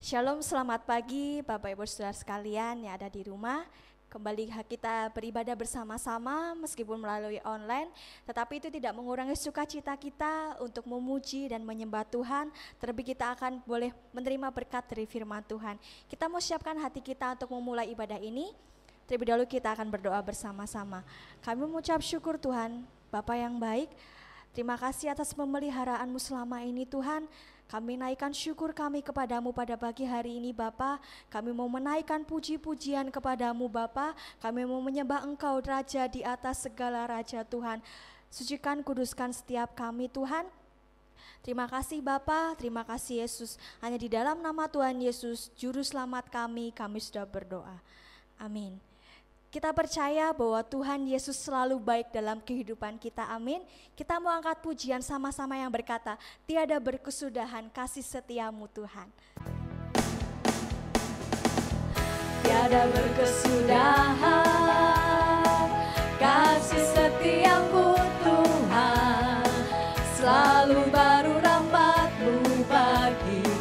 Shalom, selamat pagi Bapak Ibu Saudara sekalian yang ada di rumah. Kembali kita beribadah bersama-sama meskipun melalui online, tetapi itu tidak mengurangi sukacita kita untuk memuji dan menyembah Tuhan. Terlebih kita akan boleh menerima berkat dari firman Tuhan. Kita mau siapkan hati kita untuk memulai ibadah ini. Terlebih dahulu kita akan berdoa bersama-sama. Kami mengucap syukur Tuhan, Bapa yang baik. Terima kasih atas pemeliharaanmu selama ini Tuhan. Kami naikkan syukur kami kepadamu pada pagi hari ini Bapa. Kami mau menaikkan puji-pujian kepadamu Bapa. Kami mau menyembah Engkau Raja di atas segala Raja Tuhan. Sucikan, kuduskan setiap kami Tuhan. Terima kasih Bapa, terima kasih Yesus. Hanya di dalam nama Tuhan Yesus, Juru Selamat kami sudah berdoa. Amin. Kita percaya bahwa Tuhan Yesus selalu baik dalam kehidupan kita, amin. Kita mau angkat pujian sama-sama yang berkata, tiada berkesudahan kasih setiamu Tuhan. Tiada berkesudahan kasih setiamu Tuhan, selalu baru rahmat-Mu bagiku.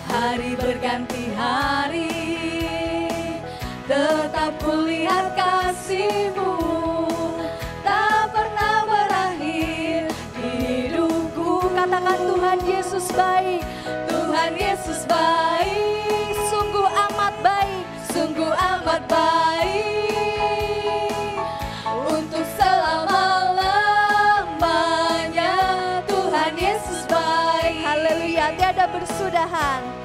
Hari berganti hari, tetap kulihat kasih-Mu, tak pernah berakhir di hidupku. Katakan Tuhan Yesus baik, Tuhan Yesus baik, sungguh amat baik, sungguh amat baik, untuk selama-lamanya. Tuhan Yesus baik, haleluya, tiada berkesudahan.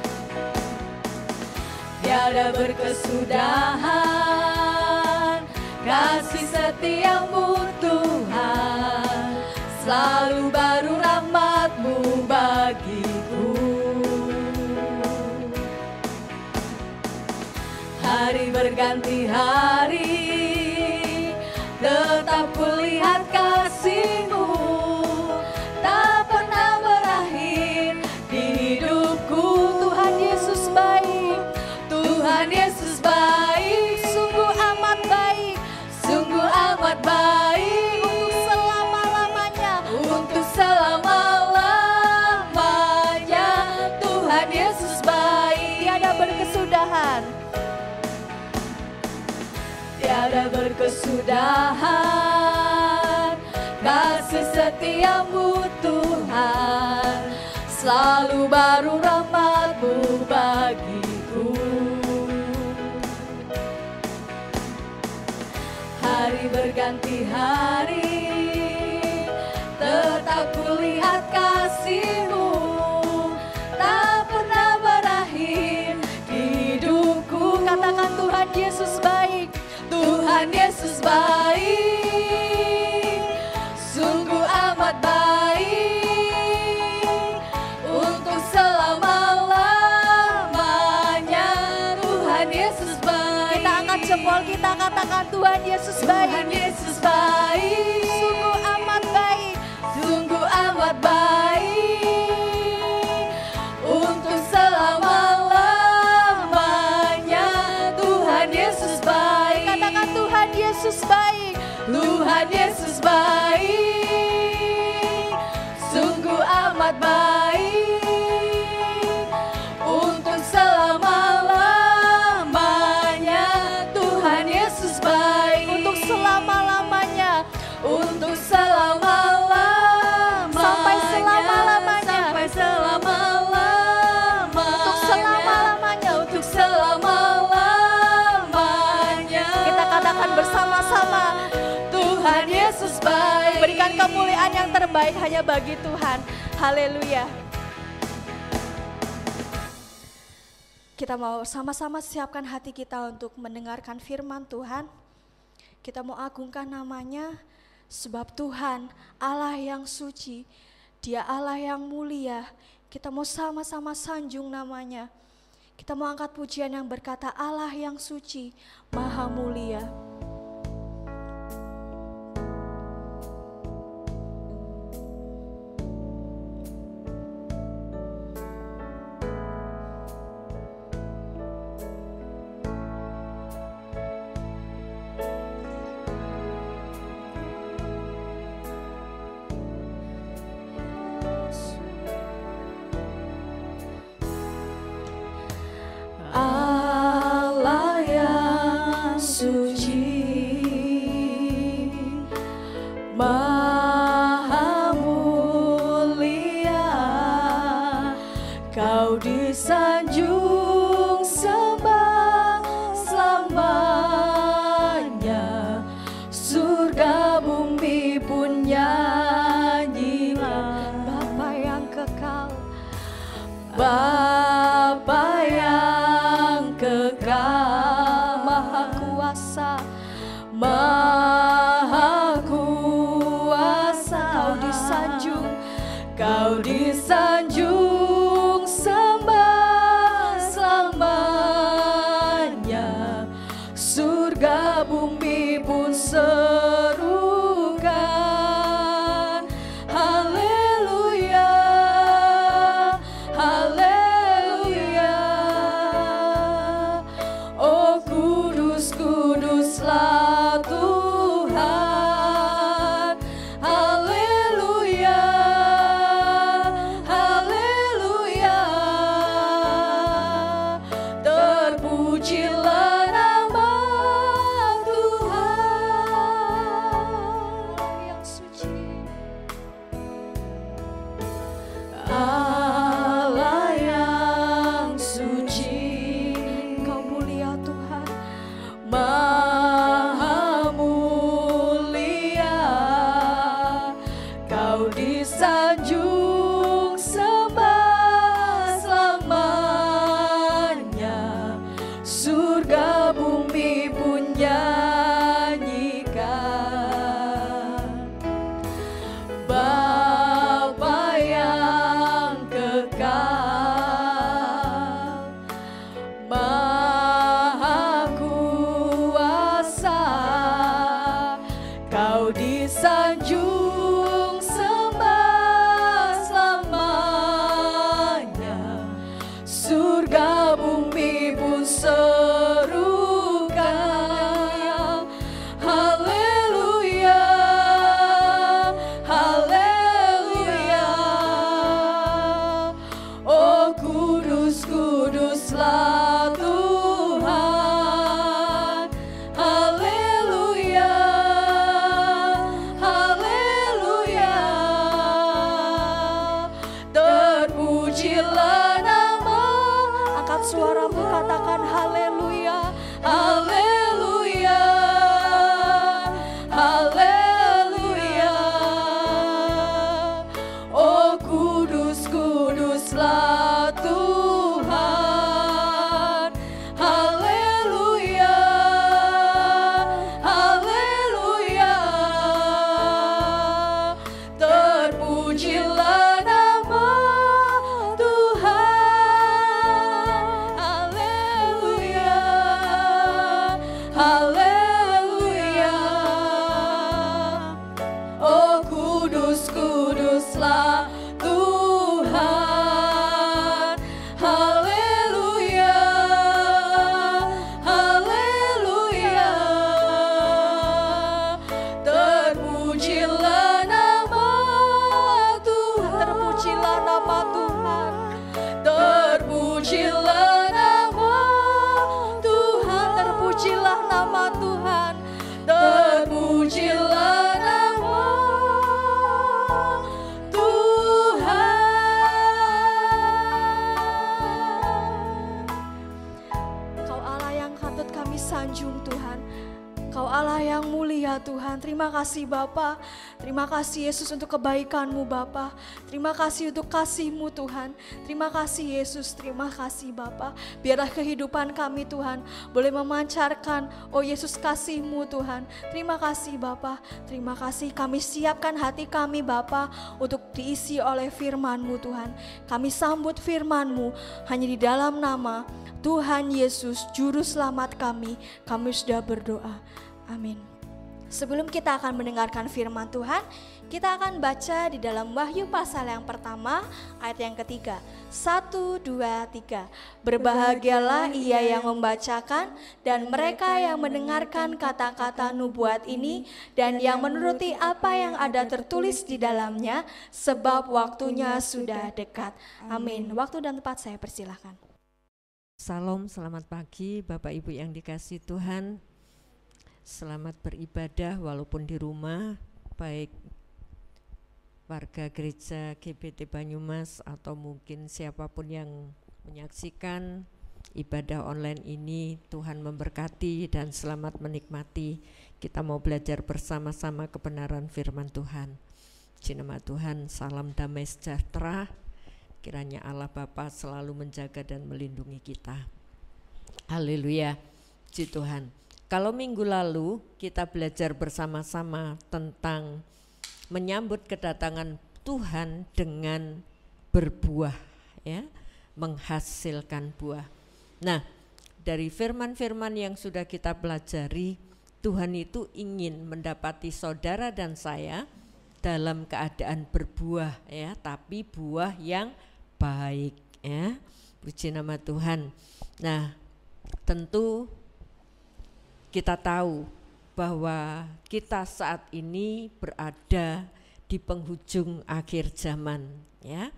Tiada berkesudahan kasih setiamu Tuhan, selalu baru rahmat-Mu bagiku. Hari berganti hari, tetap kulihat kasih-Mu, tak pernah berakhir di hidupku. Tuhan Yesus baik, Tuhan Yesus baik, sungguh amat baik, sungguh amat baik, untuk selama-lamanya, untuk selama-lamanya. Tuhan Yesus baik, tiada berkesudahan, tiada berkesudahan kasih setiamu Tuhan, selalu baru rahmat-Mu bagiku. Hari berganti hari, tetap kulihat kasih-Mu, tak pernah berakhir di hidupku. Katakan Tuhan Yesus baik, Tuhan Yesus baik, sungguh amat baik, untuk selama-lamanya. Tuhan Yesus baik. Kita angkat jempol kita, katakan Tuhan Yesus baik, Tuhan Yesus baik, sungguh amat baik, sungguh amat baik, untuk selama-lamanya. Tuhan Yesus baik. Katakan Tuhan Yesus baik, Tuhan Yesus baik, sungguh amat baik, untuk selama-lamanya. Tuhan Yesus baik, untuk selama-lamanya, untuk selama-lamanya, sampai selama-lamanya, sampai selama-lamanya, untuk selama-lamanya, untuk selama-lamanya. Kita katakan bersama-sama, Tuhan Yesus baik. Berikan kemuliaan yang terbaik hanya bagi Tuhan. Haleluya. Kita mau sama-sama siapkan hati kita untuk mendengarkan firman Tuhan. Kita mau agungkan namanya, sebab Tuhan Allah yang suci, Dia Allah yang mulia. Kita mau sama-sama sanjung namanya. Kita mau angkat pujian yang berkata, Allah yang suci, maha mulia. suci, Maha mulia, Kau disanjung sembah selamanya, surga bumi pun nyanyilah. Bapa yang kekal, Bapa yang kekal, Maha kuasa, Maha kuasa, Kau disanjung sembah selamanya, surga bumi pun serukan haleluya, haleluya. Oh kudus, kuduslah Tuhan, haleluya, haleluya. Terpujilah nama Tuhan yang suci, Allah yang suci. Kau mulia Tuhan, Maha mulia, Kau disanjung sembah selamanya, surga bumi pun nyanyikan. Bapa yang kekal, Maha kuasa, Kau disanjung sembah selamanya, surga bumi pun serukan haleluya, haleluya. Oh kudus, kuduslah Tuhan, haleluya, haleluya. Terpujilah nama, angkat suaramu katakan haleluya, haleluya, haleluya. Oh kudus, kuduslah Tuhan, haleluya, haleluya. Terpujilah nama Tuhan, haleluya, haleluya. Oh kudus, kuduslah Tuhan, haleluya, haleluya. Terpujilah nama Tuhan, terpujilah nama Tuhan, terpujilah nama Tuhan, terpujilah nama Tuhan, terpujilah nama Tuhan. Kau Allah yang patut kami sanjung Tuhan, Kau Allah yang mulia Tuhan. Terima kasih Bapa, terima kasih Yesus untuk kebaikan-Mu Bapa, terima kasih untuk kasih-Mu Tuhan, terima kasih Yesus, terima kasih Bapa. Biarlah kehidupan kami Tuhan boleh memancarkan oh Yesus kasih-Mu Tuhan. Terima kasih Bapa, terima kasih. Kami siapkan hati kami Bapa untuk diisi oleh firman-Mu Tuhan. Kami sambut firman-Mu hanya di dalam nama Tuhan Yesus Juru Selamat kami sudah berdoa. Amin. Sebelum kita akan mendengarkan firman Tuhan, kita akan baca di dalam Wahyu pasal yang pertama ayat yang ketiga. 1, 2, 3. Berbahagialah ia yang membacakan dan mereka yang mendengarkan kata-kata nubuat ini dan yang menuruti apa yang ada tertulis di dalamnya, sebab waktunya sudah dekat. Amin. Waktu dan tempat saya persilahkan. Salam, selamat pagi Bapak Ibu yang dikasihi Tuhan. Selamat beribadah walaupun di rumah, baik warga gereja GBT Banyumas atau mungkin siapapun yang menyaksikan ibadah online ini. Tuhan memberkati dan selamat menikmati. Kita mau belajar bersama-sama kebenaran firman Tuhan. Puji nama Tuhan, salam damai sejahtera. Kiranya Allah Bapa selalu menjaga dan melindungi kita. Haleluya, puji Tuhan. Kalau minggu lalu kita belajar bersama-sama tentang menyambut kedatangan Tuhan dengan berbuah, ya, menghasilkan buah. Nah, dari firman-firman yang sudah kita pelajari, Tuhan itu ingin mendapati saudara dan saya dalam keadaan berbuah, ya, tapi buah yang baik, ya. Puji nama Tuhan. Nah, tentu kita tahu bahwa kita saat ini berada di penghujung akhir zaman, ya,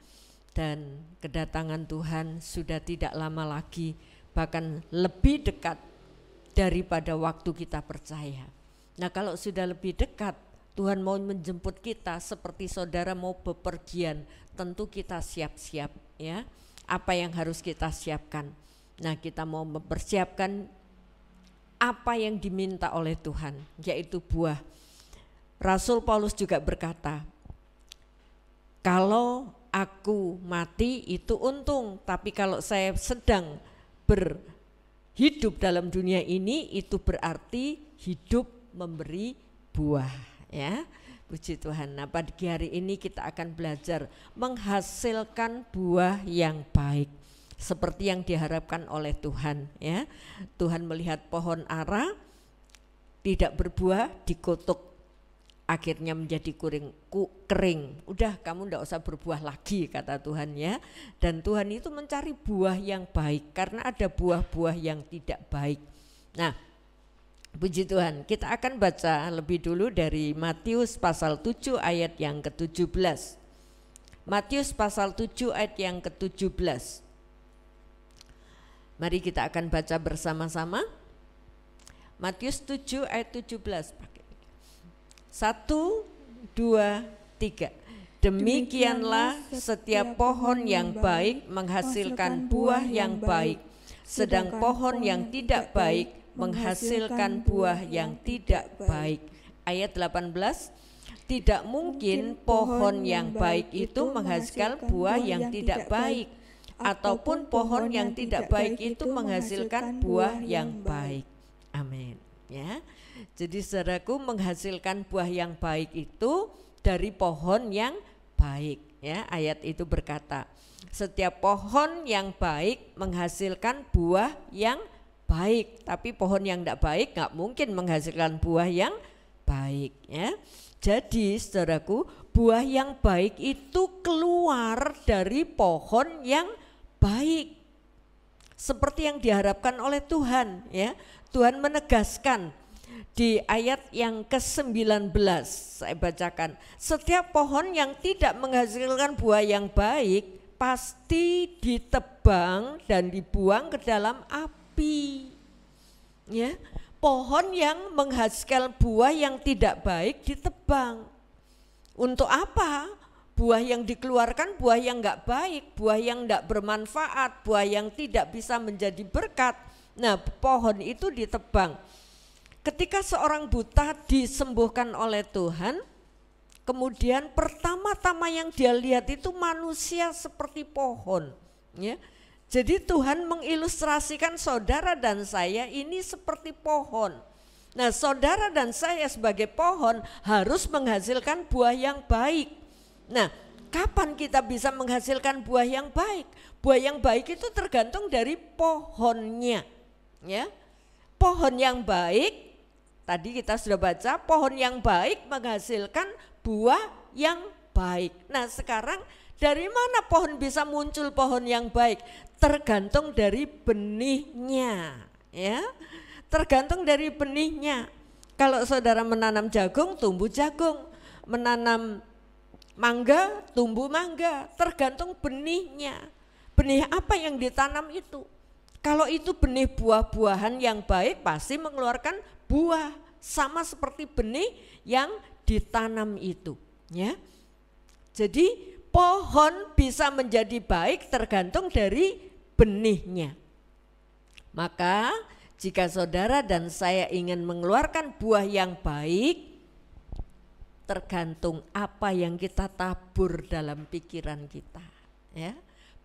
dan kedatangan Tuhan sudah tidak lama lagi, bahkan lebih dekat daripada waktu kita percaya. Nah, kalau sudah lebih dekat, Tuhan mau menjemput kita seperti saudara mau bepergian, tentu kita siap-siap, ya. Apa yang harus kita siapkan? Nah, kita mau mempersiapkan apa yang diminta oleh Tuhan, yaitu buah. Rasul Paulus juga berkata, kalau aku mati itu untung, tapi kalau saya sedang berhidup dalam dunia ini itu berarti hidup memberi buah, ya. Puji Tuhan. Nah, pagi hari ini kita akan belajar menghasilkan buah yang baik, seperti yang diharapkan oleh Tuhan, ya. Tuhan melihat pohon ara tidak berbuah, dikutuk, akhirnya menjadi kering. Udah, kamu enggak usah berbuah lagi, kata Tuhan, ya. Dan Tuhan itu mencari buah yang baik karena ada buah-buah yang tidak baik. Nah, puji Tuhan, kita akan baca lebih dulu dari Matius pasal 7 ayat yang ke-17. Matius pasal 7 ayat yang ke-17. Mari kita akan baca bersama-sama. Matius 7 ayat 17. 1, 2, 3. Demikianlah setiap pohon yang baik menghasilkan buah yang baik, sedang pohon yang tidak baik menghasilkan buah yang tidak baik. Ayat 18. Tidak mungkin pohon yang baik itu menghasilkan buah yang tidak baik, ataupun pohon yang tidak baik itu menghasilkan buah yang baik. Amin, ya. Jadi saudaraku, menghasilkan buah yang baik itu dari pohon yang baik, ya. Ayat itu berkata, setiap pohon yang baik menghasilkan buah yang baik, tapi pohon yang tidak baik nggak mungkin menghasilkan buah yang baik, ya. Jadi saudaraku, buah yang baik itu keluar dari pohon yang baik, seperti yang diharapkan oleh Tuhan, ya. Tuhan menegaskan di ayat yang ke-19, saya bacakan, setiap pohon yang tidak menghasilkan buah yang baik pasti ditebang dan dibuang ke dalam api, ya. Pohon yang menghasilkan buah yang tidak baik ditebang. Untuk apa? Buah yang dikeluarkan buah yang enggak baik, buah yang enggak bermanfaat, buah yang tidak bisa menjadi berkat. Nah, pohon itu ditebang. Ketika seorang buta disembuhkan oleh Tuhan, kemudian pertama-tama yang dia lihat itu manusia seperti pohon, ya. Jadi Tuhan mengilustrasikan saudara dan saya ini seperti pohon. Nah, saudara dan saya sebagai pohon harus menghasilkan buah yang baik. Nah, kapan kita bisa menghasilkan buah yang baik? Buah yang baik itu tergantung dari pohonnya, ya. Pohon yang baik, tadi kita sudah baca, pohon yang baik menghasilkan buah yang baik. Nah, sekarang dari mana pohon bisa muncul pohon yang baik? Tergantung dari benihnya, ya. Tergantung dari benihnya. Kalau saudara menanam jagung, tumbuh jagung. Menanam mangga, tumbuh mangga, tergantung benihnya. Benih apa yang ditanam itu? Kalau itu benih buah-buahan yang baik pasti mengeluarkan buah sama seperti benih yang ditanam itu, ya. Jadi pohon bisa menjadi baik tergantung dari benihnya. Maka jika saudara dan saya ingin mengeluarkan buah yang baik, tergantung apa yang kita tabur dalam pikiran kita, ya.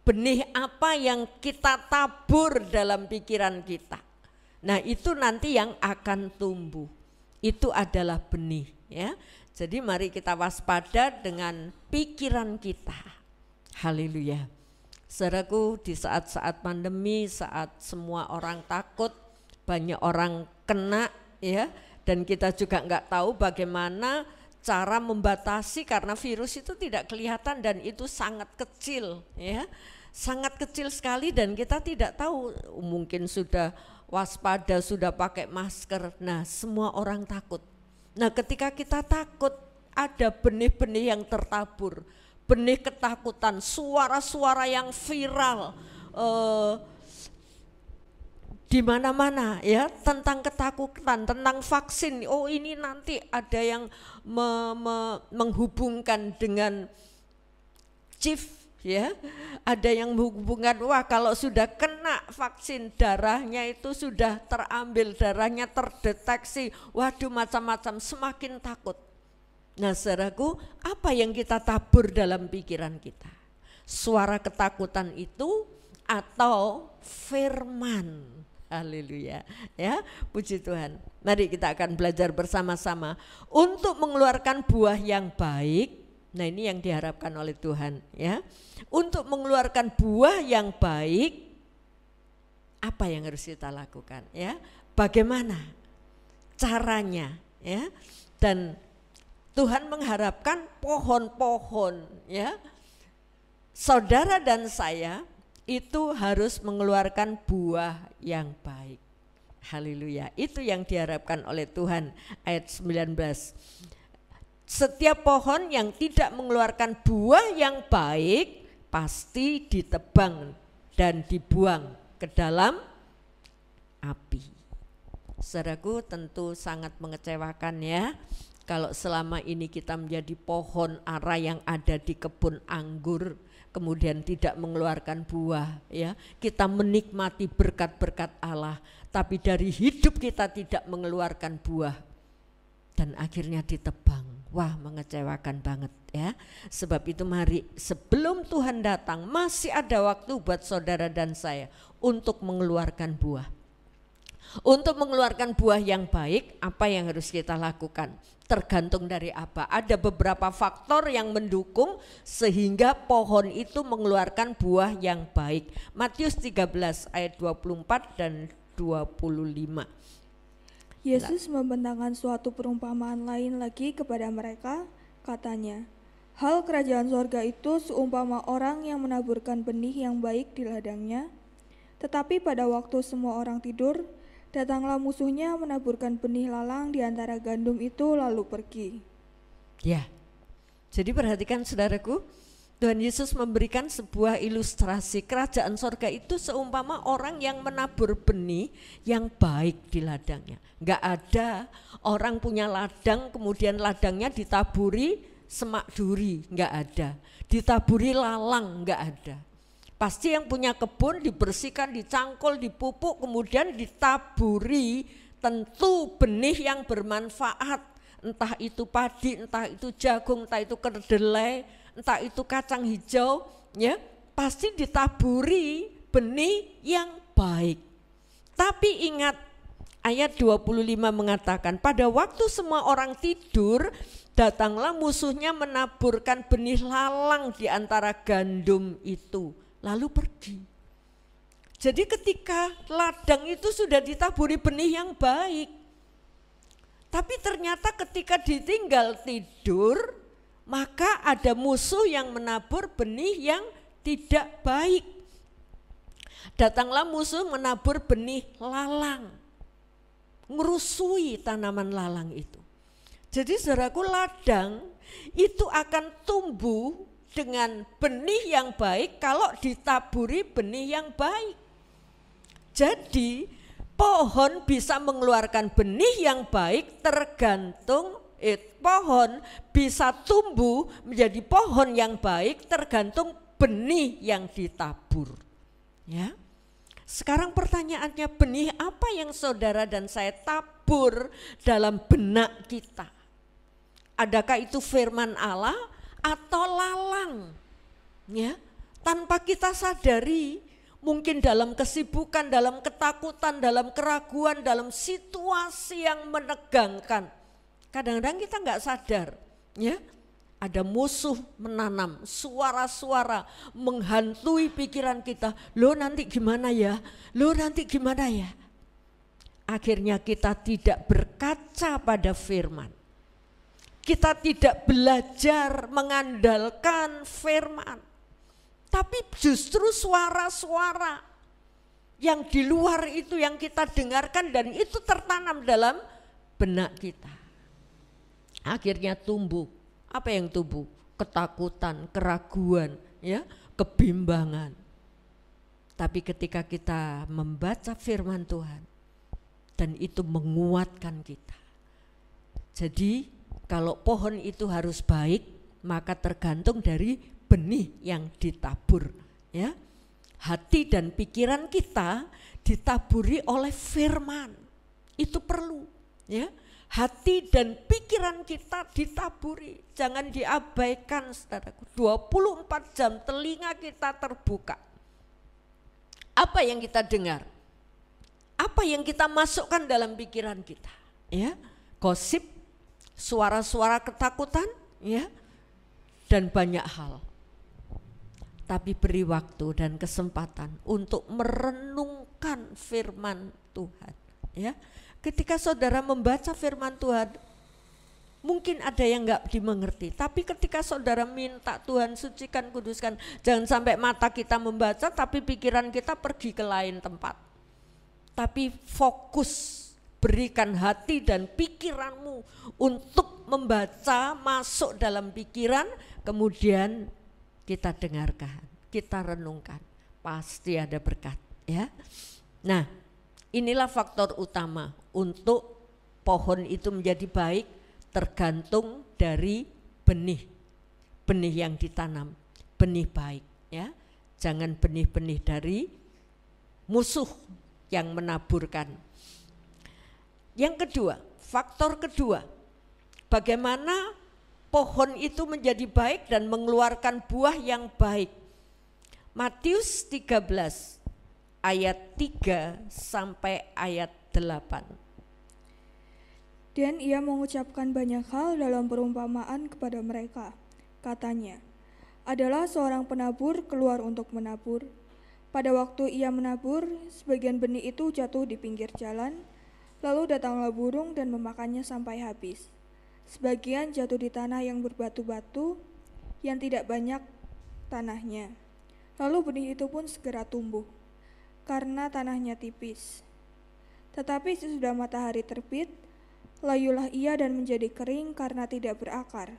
Benih apa yang kita tabur dalam pikiran kita. Nah, itu nanti yang akan tumbuh. Itu adalah benih, ya. Jadi mari kita waspada dengan pikiran kita. Haleluya. Saudaraku, di saat-saat pandemi, saat semua orang takut, banyak orang kena, ya, dan kita juga enggak tahu bagaimana cara membatasi karena virus itu tidak kelihatan dan itu sangat kecil, ya. Sangat kecil sekali dan kita tidak tahu, mungkin sudah waspada, sudah pakai masker. Nah, semua orang takut. Nah, ketika kita takut, ada benih-benih yang tertabur, benih ketakutan, suara-suara yang viral di mana-mana, ya, tentang ketakutan, tentang vaksin. Oh, ini nanti ada yang menghubungkan dengan chief, ya, ada yang menghubungkan, wah kalau sudah kena vaksin darahnya itu sudah terambil, darahnya terdeteksi, waduh macam-macam, semakin takut. Nah, saudaraku, apa yang kita tabur dalam pikiran kita? Suara ketakutan itu atau firman? Haleluya, ya, puji Tuhan. Mari kita akan belajar bersama-sama untuk mengeluarkan buah yang baik. Nah, ini yang diharapkan oleh Tuhan, ya. Untuk mengeluarkan buah yang baik, apa yang harus kita lakukan, ya? Bagaimana caranya, ya? Dan Tuhan mengharapkan pohon-pohon, ya. Saudara dan saya itu harus mengeluarkan buah yang baik. Haleluya. Itu yang diharapkan oleh Tuhan. Ayat 19. Setiap pohon yang tidak mengeluarkan buah yang baik pasti ditebang dan dibuang ke dalam api. Saudaraku, tentu sangat mengecewakan, ya, kalau selama ini kita menjadi pohon ara yang ada di kebun anggur kemudian tidak mengeluarkan buah, ya. Kita menikmati berkat-berkat Allah, tapi dari hidup kita tidak mengeluarkan buah dan akhirnya ditebang. Wah, mengecewakan banget, ya. Sebab itu mari sebelum Tuhan datang masih ada waktu buat saudara dan saya untuk mengeluarkan buah. Untuk mengeluarkan buah yang baik, apa yang harus kita lakukan? Tergantung dari apa? Ada beberapa faktor yang mendukung sehingga pohon itu mengeluarkan buah yang baik. Matius 13 ayat 24 dan 25. Yesus membentangkan suatu perumpamaan lain lagi kepada mereka, katanya, hal kerajaan sorga itu seumpama orang yang menaburkan benih yang baik di ladangnya, tetapi pada waktu semua orang tidur, datanglah musuhnya menaburkan benih lalang di antara gandum itu lalu pergi. Ya, jadi perhatikan saudaraku, Tuhan Yesus memberikan sebuah ilustrasi kerajaan sorga itu seumpama orang yang menabur benih yang baik di ladangnya. Enggak ada orang punya ladang kemudian ladangnya ditaburi semak duri, enggak ada. Ditaburi lalang, enggak ada. Pasti yang punya kebun dibersihkan, dicangkul, dipupuk, kemudian ditaburi tentu benih yang bermanfaat. Entah itu padi, entah itu jagung, entah itu kedelai, entah itu kacang hijau, ya, pasti ditaburi benih yang baik. Tapi ingat, ayat 25 mengatakan, pada waktu semua orang tidur, datanglah musuhnya menaburkan benih lalang di antara gandum itu, lalu pergi. Jadi ketika ladang itu sudah ditaburi benih yang baik, tapi ternyata ketika ditinggal tidur, maka ada musuh yang menabur benih yang tidak baik. Datanglah musuh menabur benih lalang, ngerusui tanaman lalang itu. Jadi saudaraku, ladang itu akan tumbuh dengan benih yang baik kalau ditaburi benih yang baik. Jadi pohon bisa mengeluarkan benih yang baik tergantung pohon bisa tumbuh menjadi pohon yang baik tergantung benih yang ditabur. Ya. Sekarang pertanyaannya, benih apa yang saudara dan saya tabur dalam benak kita? Adakah itu firman Allah atau lalang? Ya, tanpa kita sadari, mungkin dalam kesibukan, dalam ketakutan, dalam keraguan, dalam situasi yang menegangkan. Kadang-kadang kita nggak sadar, ya, ada musuh menanam, suara-suara menghantui pikiran kita. Loh nanti gimana ya? Loh nanti gimana ya? Akhirnya kita tidak berkaca pada firman. Kita tidak belajar mengandalkan firman. Tapi justru suara-suara yang di luar itu yang kita dengarkan dan itu tertanam dalam benak kita. Akhirnya tumbuh. Apa yang tumbuh? Ketakutan, keraguan, ya, kebimbangan. Tapi ketika kita membaca firman Tuhan dan itu menguatkan kita. Jadi kalau pohon itu harus baik, maka tergantung dari benih yang ditabur, ya. Hati dan pikiran kita ditaburi oleh firman. Itu perlu, ya. Hati dan pikiran kita ditaburi. Jangan diabaikan, saudaraku. 24 jam telinga kita terbuka. Apa yang kita dengar? Apa yang kita masukkan dalam pikiran kita? Ya, gosip, suara-suara ketakutan, ya, dan banyak hal. Tapi beri waktu dan kesempatan untuk merenungkan firman Tuhan, ya. Ketika saudara membaca firman Tuhan, mungkin ada yang enggak dimengerti, tapi ketika saudara minta Tuhan sucikan, kuduskan, jangan sampai mata kita membaca tapi pikiran kita pergi ke lain tempat. Tapi fokus, berikan hati dan pikiranmu untuk membaca, masuk dalam pikiran, kemudian kita dengarkan, kita renungkan, pasti ada berkat, ya. Nah, inilah faktor utama untuk pohon itu menjadi baik, tergantung dari benih yang ditanam, benih baik, ya. Jangan benih-benih dari musuh yang menaburkan. Yang kedua, faktor kedua, bagaimana pohon itu menjadi baik dan mengeluarkan buah yang baik. Matius 13 ayat 3 sampai ayat 8. Dan ia mengucapkan banyak hal dalam perumpamaan kepada mereka. Katanya, adalah seorang penabur keluar untuk menabur. Pada waktu ia menabur, sebagian benih itu jatuh di pinggir jalan, lalu datanglah burung dan memakannya sampai habis. Sebagian jatuh di tanah yang berbatu-batu, yang tidak banyak tanahnya. Lalu benih itu pun segera tumbuh, karena tanahnya tipis. Tetapi sesudah matahari terbit, layulah ia dan menjadi kering karena tidak berakar.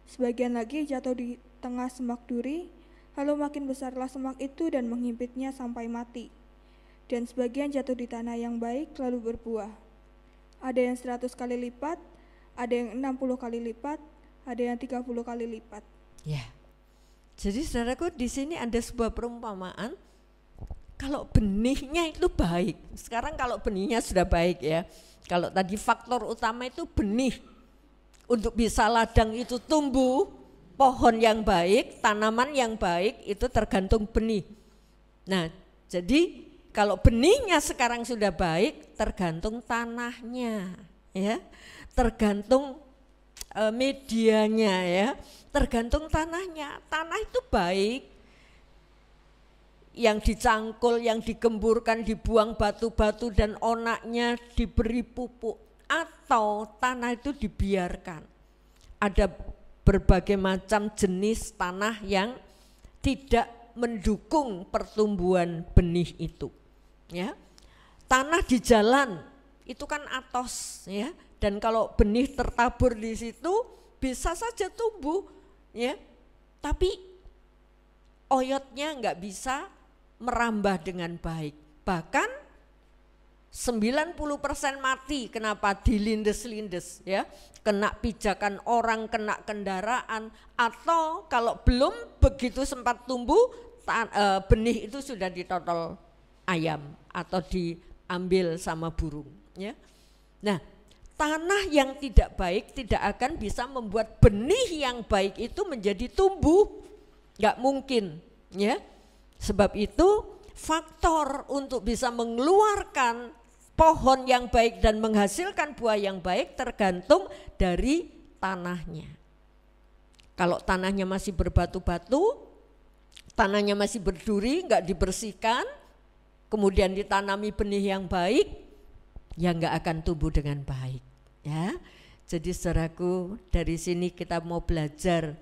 Sebagian lagi jatuh di tengah semak duri, lalu makin besarlah semak itu dan menghimpitnya sampai mati. Dan sebagian jatuh di tanah yang baik lalu berbuah. Ada yang 100 kali lipat, ada yang 60 kali lipat, ada yang 30 kali lipat. Ya. Jadi saudaraku, di sini ada sebuah perumpamaan. Kalau benihnya itu baik. Sekarang kalau benihnya sudah baik, ya. Kalau tadi faktor utama itu benih. Untuk bisa ladang itu tumbuh, pohon yang baik, tanaman yang baik itu tergantung benih. Nah, jadi kalau benihnya sekarang sudah baik, tergantung tanahnya, ya. Tergantung medianya, ya. Tergantung tanahnya. Tanah itu baik, yang dicangkul, yang digemburkan, dibuang batu-batu dan onaknya diberi pupuk, atau tanah itu dibiarkan. Ada berbagai macam jenis tanah yang tidak mendukung pertumbuhan benih itu, ya. Tanah di jalan itu kan atos, ya, dan kalau benih tertabur di situ bisa saja tumbuh, ya, tapi oyotnya enggak bisa merambah dengan baik. Bahkan 90% mati. Kenapa? Dilindes-lindes ya. Kena pijakan orang, kena kendaraan, atau kalau belum begitu sempat tumbuh, benih itu sudah ditotol ayam atau diambil sama burung ya. Nah, tanah yang tidak baik tidak akan bisa membuat benih yang baik itu menjadi tumbuh. Enggak mungkin ya. Sebab itu faktor untuk bisa mengeluarkan pohon yang baik dan menghasilkan buah yang baik tergantung dari tanahnya. Kalau tanahnya masih berbatu-batu, tanahnya masih berduri, enggak dibersihkan, kemudian ditanami benih yang baik, ya enggak akan tumbuh dengan baik ya. Jadi saudaraku, dari sini kita mau belajar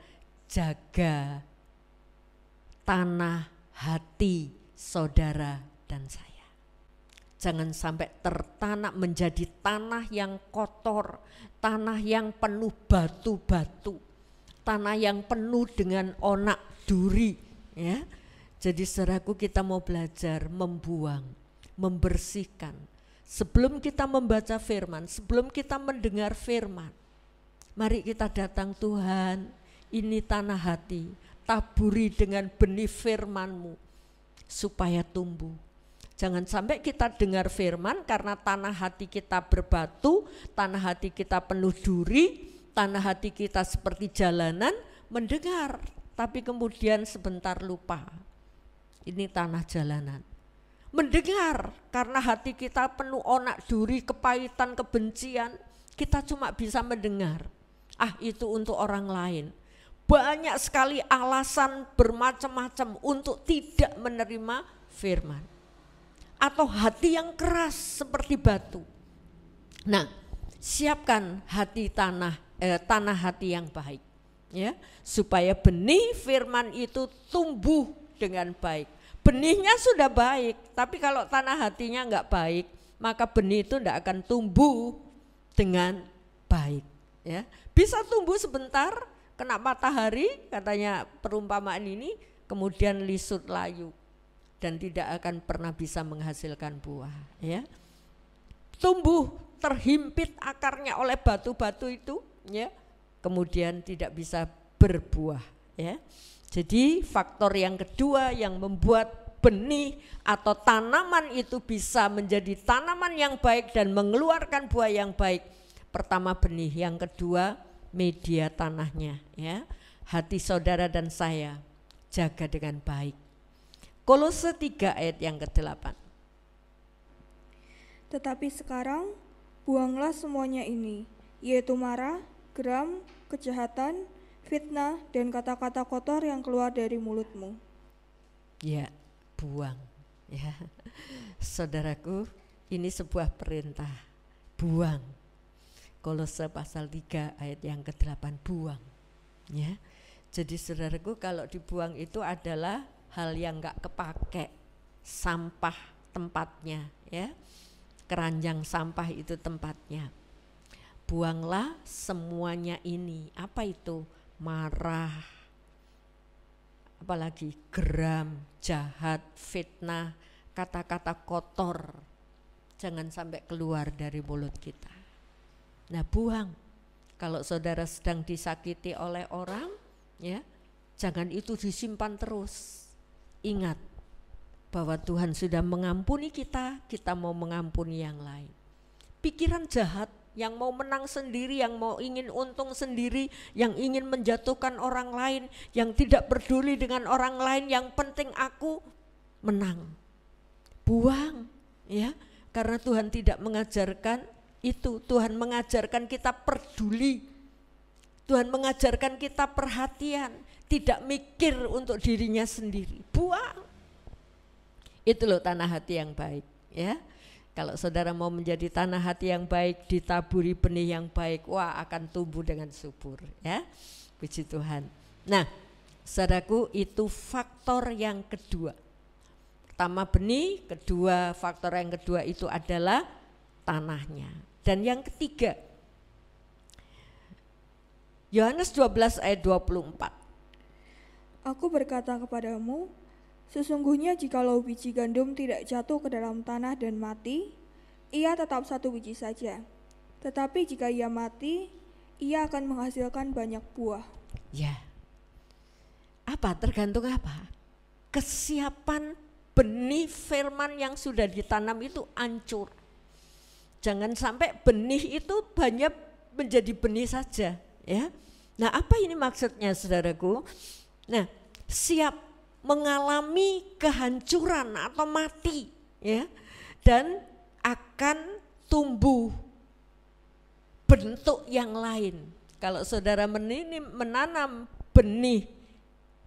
jaga tanah hati saudara dan saya. Jangan sampai tertanam menjadi tanah yang kotor, tanah yang penuh batu-batu, tanah yang penuh dengan onak duri ya. Jadi saudaraku, kita mau belajar membuang, membersihkan. Sebelum kita membaca firman, sebelum kita mendengar firman, mari kita datang, Tuhan, ini tanah hati, taburi dengan benih firman-Mu supaya tumbuh. Jangan sampai kita dengar firman karena tanah hati kita berbatu, tanah hati kita penuh duri, tanah hati kita seperti jalanan, mendengar tapi kemudian sebentar lupa. Ini tanah jalanan. Mendengar karena hati kita penuh onak duri, kepahitan, kebencian, kita cuma bisa mendengar. Itu untuk orang lain. Banyak sekali alasan bermacam-macam untuk tidak menerima firman. Atau hati yang keras seperti batu. Nah, siapkan hati tanah hati yang baik ya, supaya benih firman itu tumbuh dengan baik. Benihnya sudah baik, tapi kalau tanah hatinya enggak baik, maka benih itu enggak akan tumbuh dengan baik ya. Bisa tumbuh sebentar, kena matahari, katanya perumpamaan ini, kemudian lisut layu dan tidak akan pernah bisa menghasilkan buah ya. Tumbuh terhimpit akarnya oleh batu-batu itu ya, kemudian tidak bisa berbuah ya. Jadi faktor yang kedua yang membuat benih atau tanaman itu bisa menjadi tanaman yang baik dan mengeluarkan buah yang baik, pertama benih, yang kedua media tanahnya ya. Hati saudara dan saya jaga dengan baik. Kolose 3 ayat yang ke-8. Tetapi sekarang buanglah semuanya ini, yaitu marah, geram, kejahatan, fitnah, dan kata-kata kotor yang keluar dari mulutmu. Ya, buang ya. Saudaraku, ini sebuah perintah, buang. Kolose pasal 3 ayat yang ke-8, buang ya. Jadi saudaraku, kalau dibuang itu adalah hal yang enggak kepake, sampah tempatnya ya. Keranjang sampah itu tempatnya. Buanglah semuanya ini. Apa itu? Marah, apalagi geram, jahat, fitnah, kata-kata kotor. Jangan sampai keluar dari mulut kita. Nah, buang. Kalau saudara sedang disakiti oleh orang, ya, jangan itu disimpan terus. Ingat bahwa Tuhan sudah mengampuni kita, kita mau mengampuni yang lain. Pikiran jahat yang mau menang sendiri, yang mau ingin untung sendiri, yang ingin menjatuhkan orang lain, yang tidak peduli dengan orang lain, yang penting aku menang. Buang ya, karena Tuhan tidak mengajarkan itu. Tuhan mengajarkan kita peduli. Tuhan mengajarkan kita perhatian, tidak mikir untuk dirinya sendiri. Buang. Itu loh tanah hati yang baik ya. Kalau saudara mau menjadi tanah hati yang baik, ditaburi benih yang baik, wah akan tumbuh dengan subur ya. Puji Tuhan. Nah, saudaraku, itu faktor yang kedua. Pertama benih, kedua faktor yang kedua itu adalah tanahnya. Dan yang ketiga, Yohanes 12 ayat 24. Aku berkata kepadamu, sesungguhnya jikalau biji gandum tidak jatuh ke dalam tanah dan mati, ia tetap satu biji saja. Tetapi jika ia mati, ia akan menghasilkan banyak buah. Ya. Apa? Tergantung apa? Kesiapan benih firman yang sudah ditanam itu hancur. Jangan sampai benih itu hanya menjadi benih saja, ya. Nah, apa ini maksudnya, saudaraku? Nah, siap mengalami kehancuran atau mati, ya, dan akan tumbuh bentuk yang lain. Kalau saudara menanam benih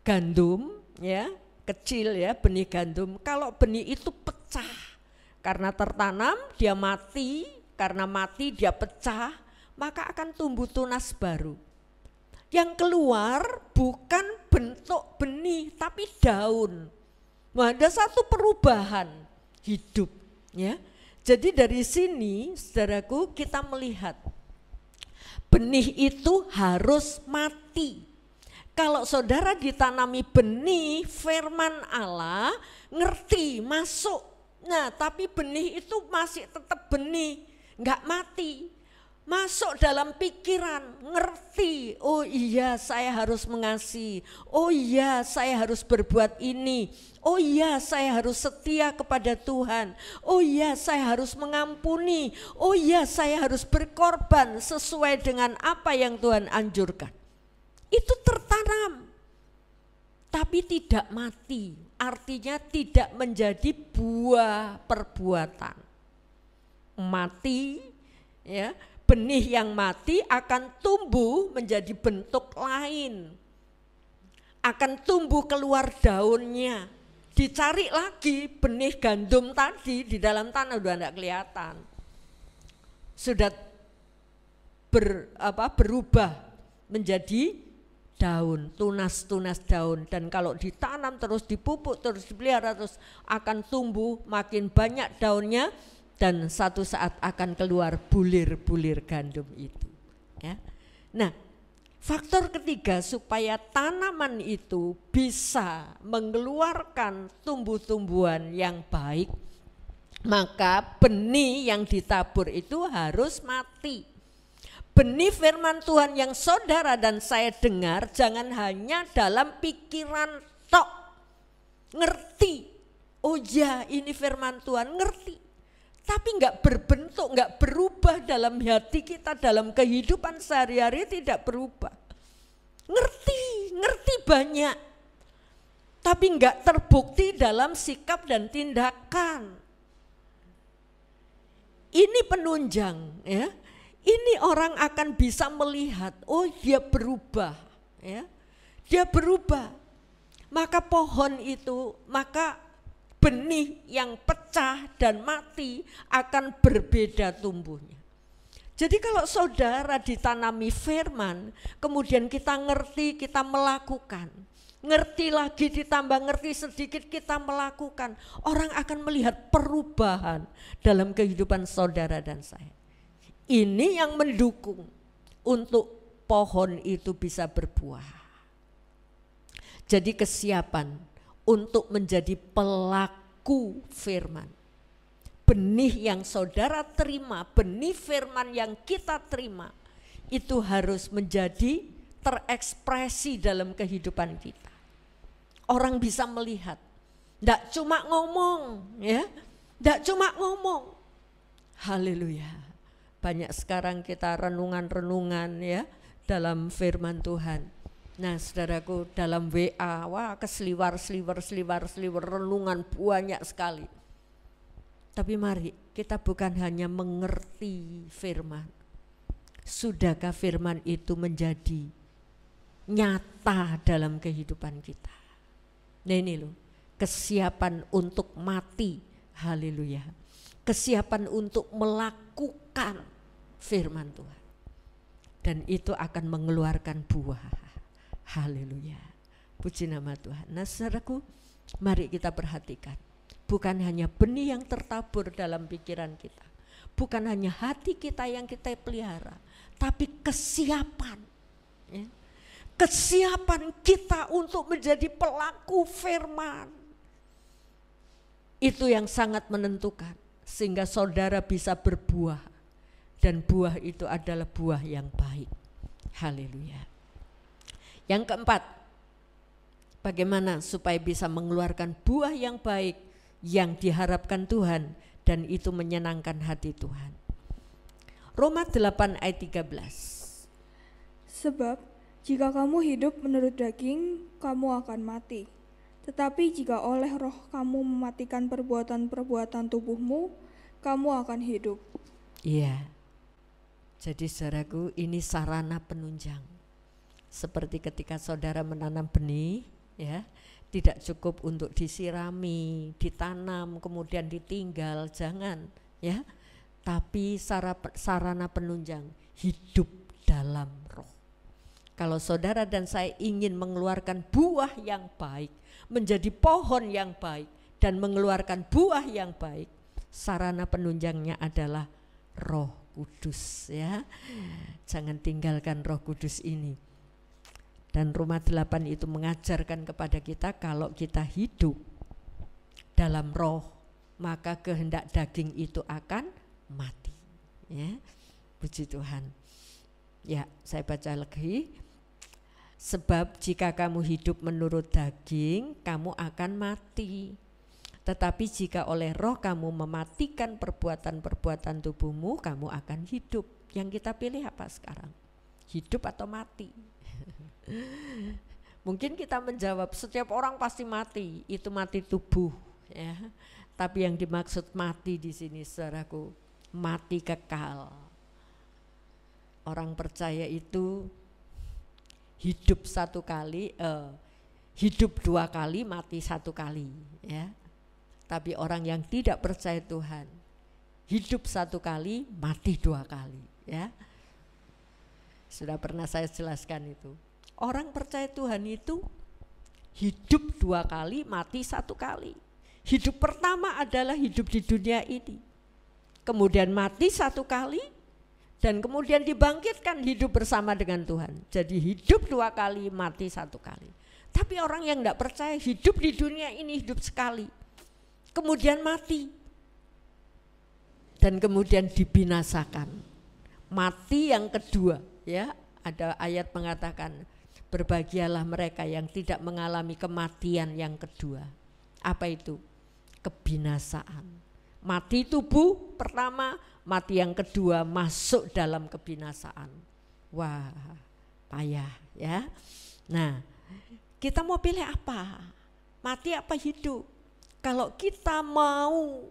gandum, ya, kecil ya, benih gandum, kalau benih itu pecah karena tertanam, dia mati, karena mati dia pecah, maka akan tumbuh tunas baru. Yang keluar bukan bentuk benih tapi daun. Nah, ada satu perubahan hidup, ya. Jadi dari sini, saudaraku, kita melihat benih itu harus mati. Kalau saudara ditanami benih firman Allah, ngerti, masuk. Nah, tapi benih itu masih tetap benih, enggak mati. Masuk dalam pikiran, ngerti, oh iya saya harus mengasihi, oh iya saya harus berbuat ini, oh iya saya harus setia kepada Tuhan, oh iya saya harus mengampuni, oh iya saya harus berkorban sesuai dengan apa yang Tuhan anjurkan. Itu tertanam, tapi tidak mati, artinya tidak menjadi buah perbuatan. Mati, ya. Benih yang mati akan tumbuh menjadi bentuk lain, akan tumbuh keluar daunnya. Dicari lagi benih gandum tadi di dalam tanah udah enggak kelihatan, sudah berubah menjadi daun, tunas-tunas daun. Dan kalau ditanam terus, dipupuk terus, dipelihara terus, akan tumbuh makin banyak daunnya. Dan satu saat akan keluar bulir-bulir gandum itu, ya. Nah, faktor ketiga supaya tanaman itu bisa mengeluarkan tumbuh-tumbuhan yang baik, maka benih yang ditabur itu harus mati. Benih firman Tuhan yang saudara dan saya dengar jangan hanya dalam pikiran tok, ngerti, oh ya ini firman Tuhan, ngerti. Tapi enggak berbentuk, enggak berubah dalam hati kita, dalam kehidupan sehari-hari tidak berubah. Ngerti banyak, tapi enggak terbukti dalam sikap dan tindakan. Ini penunjang, ya. Ini orang akan bisa melihat, oh dia berubah, ya. Dia berubah. Maka pohon itu, maka benih yang pecah dan mati akan berbeda tumbuhnya. Jadi kalau saudara ditanami firman, kemudian kita ngerti, kita melakukan. Ngerti lagi ditambah ngerti sedikit kita melakukan. Orang akan melihat perubahan dalam kehidupan saudara dan saya. Ini yang mendukung untuk pohon itu bisa berbuah. Jadi kesiapan untuk menjadi pelaku firman. Benih yang saudara terima, benih firman yang kita terima, itu harus menjadi terekspresi dalam kehidupan kita. Orang bisa melihat, enggak cuma ngomong, ya, enggak cuma ngomong. Haleluya. Banyak sekarang kita renungan-renungan, ya, dalam firman Tuhan. Nah, saudaraku, dalam WA, wah keseliwar renungan banyak sekali. Tapi mari kita bukan hanya mengerti firman. Sudahkah firman itu menjadi nyata dalam kehidupan kita? Nah ini loh, kesiapan untuk mati, haleluya. Kesiapan untuk melakukan firman Tuhan. Dan itu akan mengeluarkan buah. Haleluya, puji nama Tuhan. Nah saudaraku, mari kita perhatikan, bukan hanya benih yang tertabur dalam pikiran kita, bukan hanya hati kita yang kita pelihara, tapi kesiapan, ya. Kesiapan kita untuk menjadi pelaku firman, itu yang sangat menentukan. sehingga saudara bisa berbuah, dan buah itu adalah buah yang baik. Haleluya. Yang keempat, bagaimana supaya bisa mengeluarkan buah yang baik yang diharapkan Tuhan dan itu menyenangkan hati Tuhan. Roma 8 ayat 13. Sebab jika kamu hidup menurut daging, kamu akan mati. Tetapi jika oleh roh kamu mematikan perbuatan-perbuatan tubuhmu, kamu akan hidup. Iya. Jadi saudaraku, ini sarana penunjang. Seperti ketika saudara menanam benih, ya, tidak cukup untuk disirami, ditanam, kemudian ditinggal, jangan, ya. Tapi sarana penunjang hidup dalam roh. Kalau saudara dan saya ingin mengeluarkan buah yang baik, menjadi pohon yang baik dan mengeluarkan buah yang baik, sarana penunjangnya adalah Roh Kudus, ya. Jangan tinggalkan Roh Kudus ini. Dan Roma 8 itu mengajarkan kepada kita kalau kita hidup dalam roh, maka kehendak daging itu akan mati, ya. Puji Tuhan. Ya, saya baca lagi. Sebab jika kamu hidup menurut daging, kamu akan mati. Tetapi jika oleh roh kamu mematikan perbuatan-perbuatan tubuhmu, kamu akan hidup. Yang kita pilih apa sekarang? Hidup atau mati? Mungkin kita menjawab setiap orang pasti mati, itu mati tubuh, ya. Tapi yang dimaksud mati di sini, saudaraku, mati kekal. Orang percaya itu hidup satu kali, hidup dua kali, mati satu kali, ya. Tapi orang yang tidak percaya Tuhan, hidup satu kali, mati dua kali, ya. Sudah pernah saya jelaskan itu. Orang percaya Tuhan itu hidup dua kali, mati satu kali. Hidup pertama adalah hidup di dunia ini, kemudian mati satu kali, dan kemudian dibangkitkan hidup bersama dengan Tuhan. Jadi hidup dua kali, mati satu kali. Tapi orang yang tidak percaya hidup di dunia ini hidup sekali, kemudian mati, dan kemudian dibinasakan. Mati yang kedua, ya. Ada ayat mengatakan, berbahagialah mereka yang tidak mengalami kematian yang kedua. Apa itu? Kebinasaan. Mati tubuh pertama, mati yang kedua masuk dalam kebinasaan. Wah, payah, ya. Nah, kita mau pilih apa? Mati apa hidup? Kalau kita mau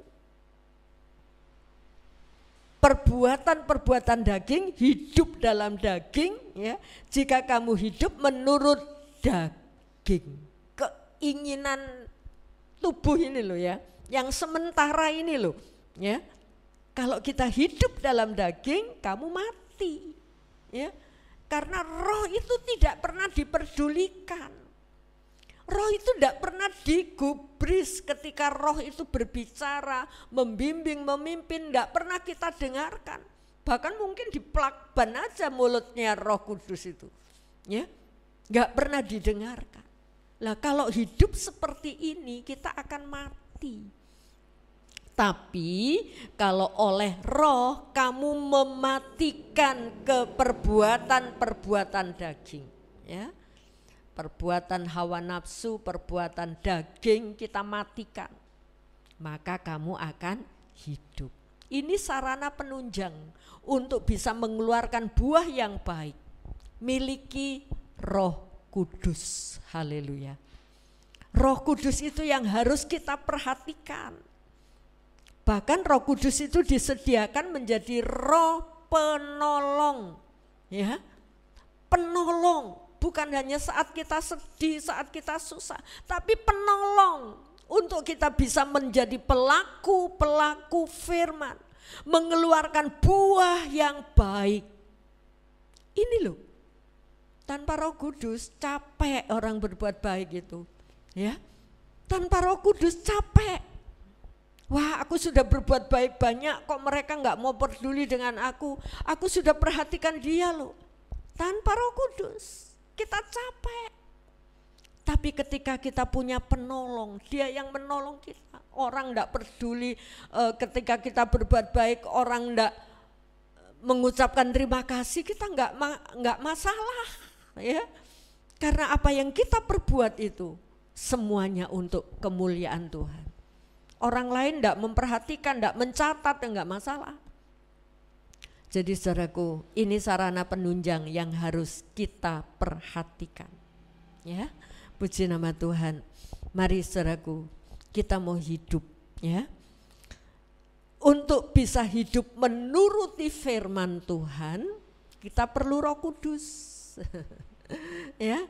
perbuatan-perbuatan daging, hidup dalam daging, ya. Jika kamu hidup menurut daging, keinginan tubuh ini loh, ya, yang sementara ini loh, ya. Kalau kita hidup dalam daging, kamu mati, ya. Karena roh itu tidak pernah diperdulikan. Roh itu tidak pernah digubris ketika roh itu berbicara, membimbing, memimpin, tidak pernah kita dengarkan. Bahkan mungkin diplakban aja mulutnya Roh Kudus itu, ya, nggak pernah didengarkan. Lah kalau hidup seperti ini kita akan mati. Tapi kalau oleh roh kamu mematikan perbuatan-perbuatan daging, ya. Perbuatan hawa nafsu, perbuatan daging kita matikan, maka kamu akan hidup. Ini sarana penunjang untuk bisa mengeluarkan buah yang baik. Miliki Roh Kudus. Haleluya. Roh Kudus itu yang harus kita perhatikan. Bahkan Roh Kudus itu disediakan menjadi roh penolong, ya. Penolong. Bukan hanya saat kita sedih, saat kita susah, tapi penolong untuk kita bisa menjadi pelaku firman, mengeluarkan buah yang baik. Ini loh, tanpa Roh Kudus capek orang berbuat baik itu, ya. Tanpa Roh Kudus capek. Wah, aku sudah berbuat baik banyak, kok mereka nggak mau peduli dengan aku. Aku sudah perhatikan dia loh. Tanpa Roh Kudus kita capek. Tapi ketika kita punya penolong, dia yang menolong kita. Orang enggak peduli ketika kita berbuat baik, orang enggak mengucapkan terima kasih, kita enggak masalah, ya. Karena apa yang kita perbuat itu semuanya untuk kemuliaan Tuhan. Orang lain enggak memperhatikan, enggak mencatat, enggak masalah. Jadi saudaraku, ini sarana penunjang yang harus kita perhatikan. Ya, puji nama Tuhan. Mari saudaraku, kita mau hidup, ya. Untuk bisa hidup menuruti firman Tuhan, kita perlu Roh Kudus. Ya,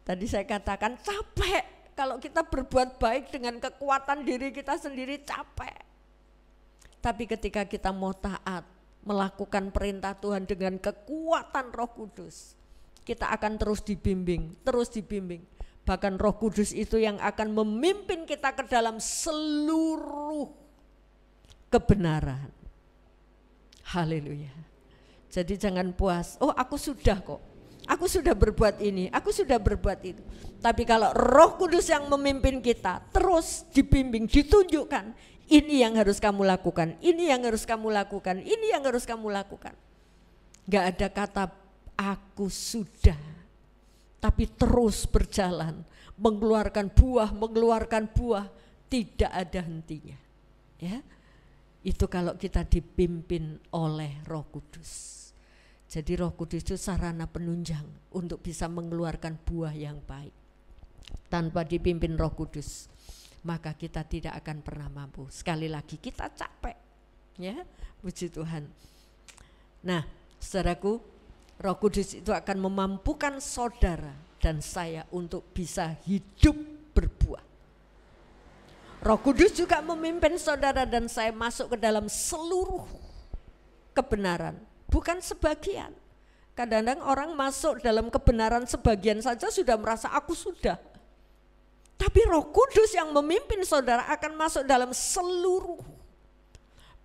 tadi saya katakan capek kalau kita berbuat baik dengan kekuatan diri kita sendiri, capek. Tapi ketika kita mau taat, melakukan perintah Tuhan dengan kekuatan Roh Kudus, kita akan terus dibimbing, terus dibimbing. Bahkan Roh Kudus itu yang akan memimpin kita ke dalam seluruh kebenaran. Haleluya. Jadi jangan puas, oh aku sudah kok, aku sudah berbuat ini, aku sudah berbuat itu. Tapi kalau Roh Kudus yang memimpin kita, terus dibimbing, ditunjukkan, ini yang harus kamu lakukan, ini yang harus kamu lakukan, ini yang harus kamu lakukan. Gak ada kata aku sudah, tapi terus berjalan, mengeluarkan buah, tidak ada hentinya. Ya, itu kalau kita dipimpin oleh Roh Kudus. Jadi Roh Kudus itu sarana penunjang untuk bisa mengeluarkan buah yang baik. Tanpa dipimpin Roh Kudus, maka kita tidak akan pernah mampu. Sekali lagi kita capek, ya, puji Tuhan. Nah, saudaraku, Roh Kudus itu akan memampukan saudara dan saya untuk bisa hidup berbuah. Roh Kudus juga memimpin saudara dan saya masuk ke dalam seluruh kebenaran, bukan sebagian. Kadang-kadang orang masuk dalam kebenaran sebagian saja sudah merasa aku sudah. Tapi Roh Kudus yang memimpin saudara akan masuk dalam seluruh.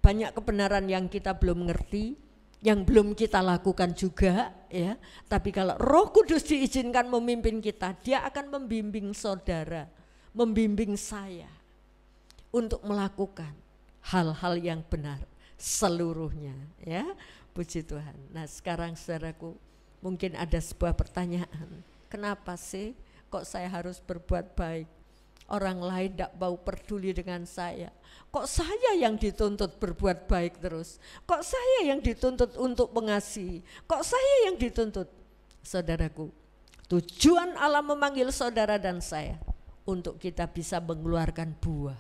Banyak kebenaran yang kita belum ngerti, yang belum kita lakukan juga, ya. Tapi kalau Roh Kudus diizinkan memimpin kita, dia akan membimbing saudara, membimbing saya untuk melakukan hal-hal yang benar seluruhnya, ya. Puji Tuhan. Nah, sekarang saudaraku, mungkin ada sebuah pertanyaan. Kenapa sih kok saya harus berbuat baik? Orang lain tidak mau peduli dengan saya. Kok saya yang dituntut berbuat baik terus? Kok saya yang dituntut untuk mengasihi? Kok saya yang dituntut? Saudaraku, tujuan Allah memanggil saudara dan saya untuk kita bisa mengeluarkan buah,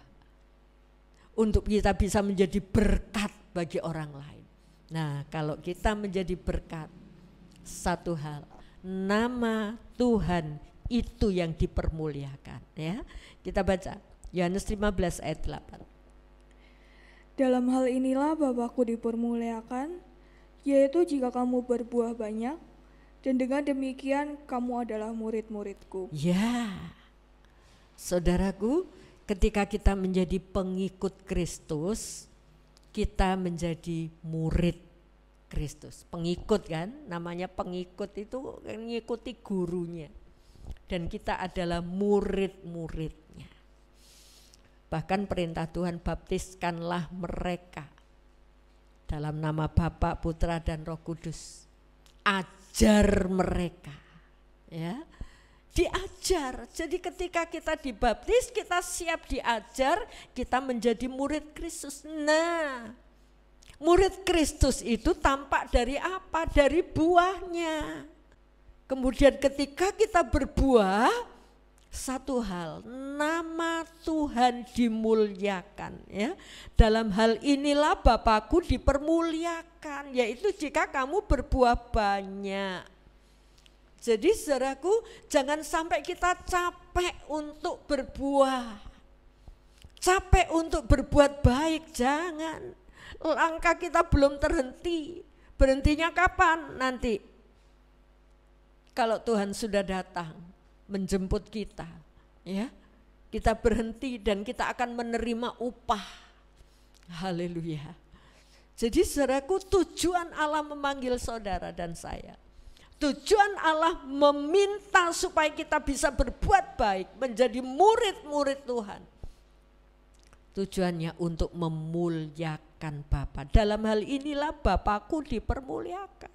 untuk kita bisa menjadi berkat bagi orang lain. Nah, kalau kita menjadi berkat, satu hal, nama Tuhan itu yang dipermuliakan, ya. Kita baca Yohanes 15 ayat 8. Dalam hal inilah Bapa-Ku dipermuliakan, yaitu jika kamu berbuah banyak, dan dengan demikian kamu adalah murid-murid-Ku. Ya, saudaraku, ketika kita menjadi pengikut Kristus, kita menjadi murid Kristus. Pengikut kan, namanya pengikut itu mengikuti gurunya. Dan kita adalah murid-muridnya. Bahkan perintah Tuhan, baptiskanlah mereka dalam nama Bapa, Putra dan Roh Kudus. Ajar mereka, ya. Diajar. Jadi ketika kita dibaptis, kita siap diajar, kita menjadi murid Kristus. Nah, murid Kristus itu tampak dari apa? Dari buahnya. Kemudian ketika kita berbuah, satu hal, nama Tuhan dimuliakan, ya. Dalam hal inilah Bapa-Ku dipermuliakan, yaitu jika kamu berbuah banyak. Jadi saudaraku, jangan sampai kita capek untuk berbuah, capek untuk berbuat baik, jangan. Langkah kita belum terhenti, berhentinya kapan? Nanti kalau Tuhan sudah datang menjemput kita, ya, kita berhenti dan kita akan menerima upah. Haleluya. Jadi saudaraku, tujuan Allah memanggil saudara dan saya, Tujuan Allah meminta supaya kita bisa berbuat baik, menjadi murid-murid Tuhan. Tujuannya untuk memuliakan Bapa. Dalam hal inilah Bapakku dipermuliakan.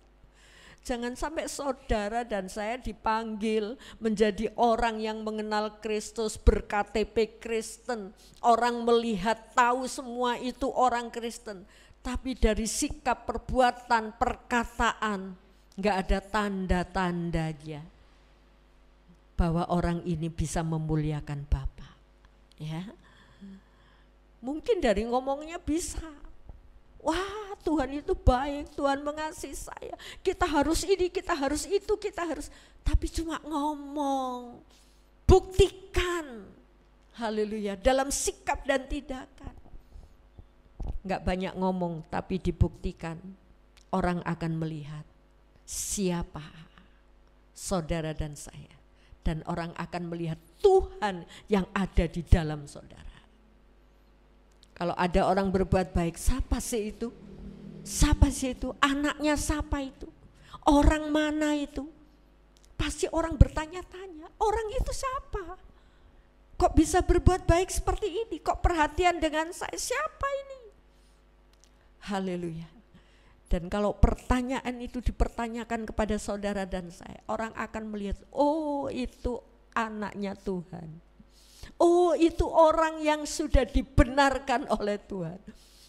Jangan sampai saudara dan saya dipanggil menjadi orang yang mengenal Kristus, ber-KTP Kristen. Orang melihat tahu semua itu orang Kristen. Tapi dari sikap, perbuatan, perkataan, enggak ada tanda-tandanya bahwa orang ini bisa memuliakan Bapa. Ya. Mungkin dari ngomongnya bisa. Wah, Tuhan itu baik, Tuhan mengasihi saya. Kita harus ini, kita harus itu, kita harus. Tapi cuma ngomong. Buktikan. Haleluya, dalam sikap dan tindakan. Enggak banyak ngomong, tapi dibuktikan. Orang akan melihat siapa saudara dan saya. Dan orang akan melihat Tuhan yang ada di dalam saudara. Kalau ada orang berbuat baik, siapa sih itu? Siapa sih itu? Anaknya siapa itu? Orang mana itu? Pasti orang bertanya-tanya, orang itu siapa? Kok bisa berbuat baik seperti ini? Kok perhatian dengan saya? Siapa ini? Haleluya. Dan kalau pertanyaan itu dipertanyakan kepada saudara dan saya, orang akan melihat, oh itu anaknya Tuhan. Oh itu orang yang sudah dibenarkan oleh Tuhan.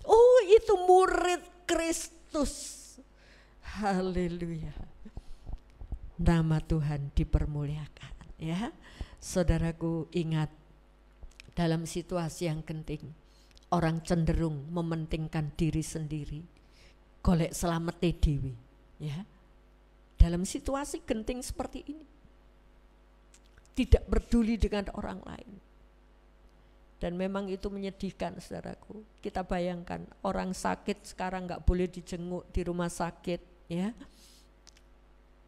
Oh itu murid Kristus. Haleluya. Nama Tuhan dipermuliakan. Ya, saudaraku, ingat, dalam situasi yang genting, orang cenderung mementingkan diri sendiri, golek selamete dewe. Ya, dalam situasi genting seperti ini, tidak peduli dengan orang lain. Dan memang itu menyedihkan, saudaraku. Kita bayangkan orang sakit sekarang gak boleh dijenguk di rumah sakit, ya.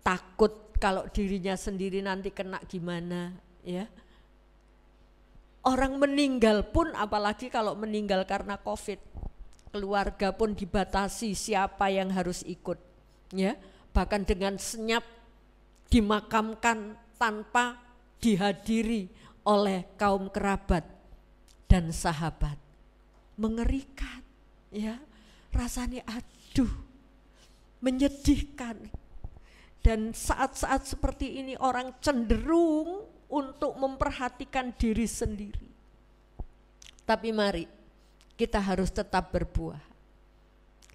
Takut kalau dirinya sendiri nanti kena gimana, ya. Orang meninggal pun, apalagi kalau meninggal karena COVID, keluarga pun dibatasi siapa yang harus ikut, ya. Bahkan dengan senyap dimakamkan tanpa dihadiri oleh kaum kerabat dan sahabat. Mengerikan, ya, rasanya aduh, menyedihkan. Dan saat-saat seperti ini orang cenderung untuk memperhatikan diri sendiri. Tapi mari kita harus tetap berbuah.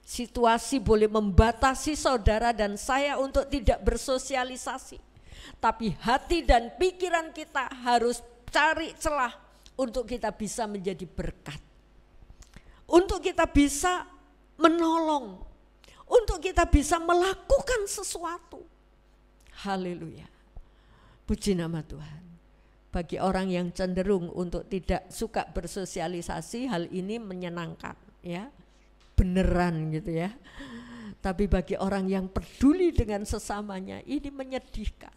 Situasi boleh membatasi saudara dan saya untuk tidak bersosialisasi. Tapi hati dan pikiran kita harus cari celah untuk kita bisa menjadi berkat, untuk kita bisa menolong, untuk kita bisa melakukan sesuatu. Haleluya, puji nama Tuhan. Bagi orang yang cenderung untuk tidak suka bersosialisasi, hal ini menyenangkan, ya, beneran gitu ya. Tapi bagi orang yang peduli dengan sesamanya, ini menyedihkan,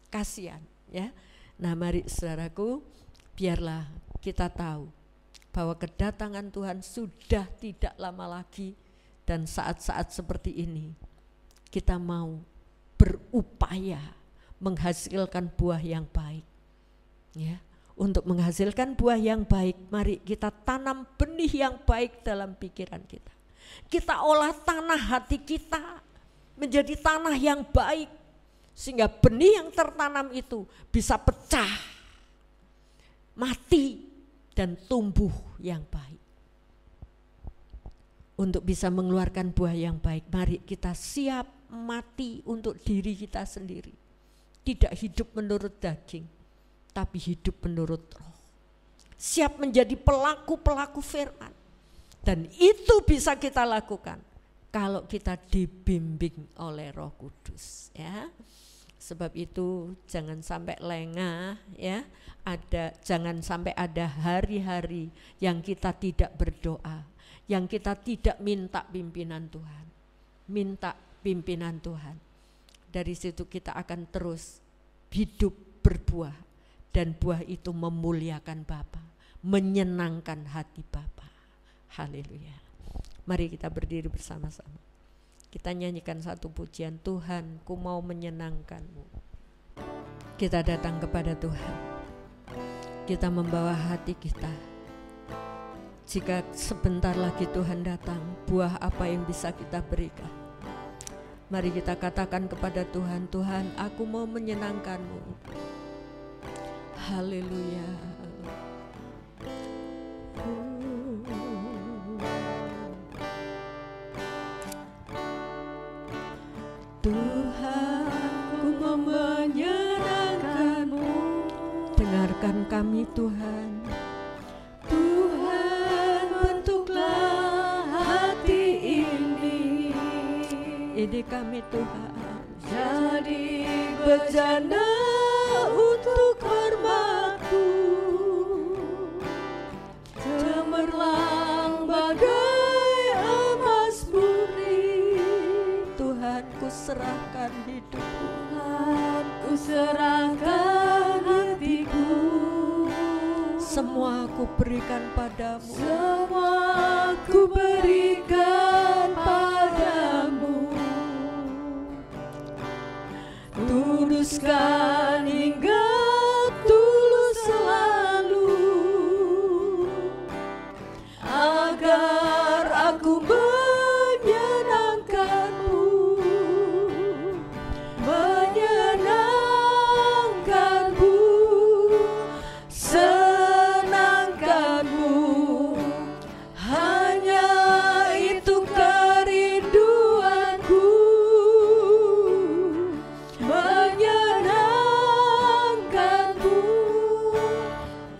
kasihan, ya. Nah mari saudaraku, biarlah kita tahu bahwa kedatangan Tuhan sudah tidak lama lagi, dan saat-saat seperti ini kita mau berupaya menghasilkan buah yang baik. Ya, untuk menghasilkan buah yang baik, mari kita tanam benih yang baik dalam pikiran kita. Kita olah tanah hati kita menjadi tanah yang baik, sehingga benih yang tertanam itu bisa pecah, mati, dan tumbuh yang baik. Untuk bisa mengeluarkan buah yang baik, mari kita siap mati untuk diri kita sendiri. Tidak hidup menurut daging, tapi hidup menurut roh. Siap menjadi pelaku-pelaku firman. Dan itu bisa kita lakukan kalau kita dibimbing oleh Roh Kudus, ya. Sebab itu jangan sampai lengah, ya. Jangan sampai ada hari-hari yang kita tidak berdoa, yang kita tidak minta pimpinan Tuhan. Minta pimpinan Tuhan. Dari situ kita akan terus hidup berbuah, dan buah itu memuliakan Bapa, menyenangkan hati Bapa. Haleluya. Mari kita berdiri bersama-sama. Kita nyanyikan satu pujian, Tuhan, ku mau menyenangkan-Mu. Kita datang kepada Tuhan. Kita membawa hati kita. Jika sebentar lagi Tuhan datang, buah apa yang bisa kita berikan? Mari kita katakan kepada Tuhan, Tuhan, aku mau menyenangkan-Mu. Haleluya. Tuhan, ku mau menyenangkan-Mu. Dengarkan kami Tuhan. Tuhan, bentuklah hati ini. Ini kami Tuhan. Jadi bejana untuk hormat-Mu. Cemerlang bagai emas murni. Tuhan, ku serahkan hidup. Tuhan, ku serahkan hatiku. Semua aku berikan padamu. Semua aku berikan padamu. Tuluskan hingga tulus selalu, agar aku menyenangkan-Mu, menyenangkan-Mu, senangkan-Mu. Hanya itu kerinduanku, menyenangkan-Mu,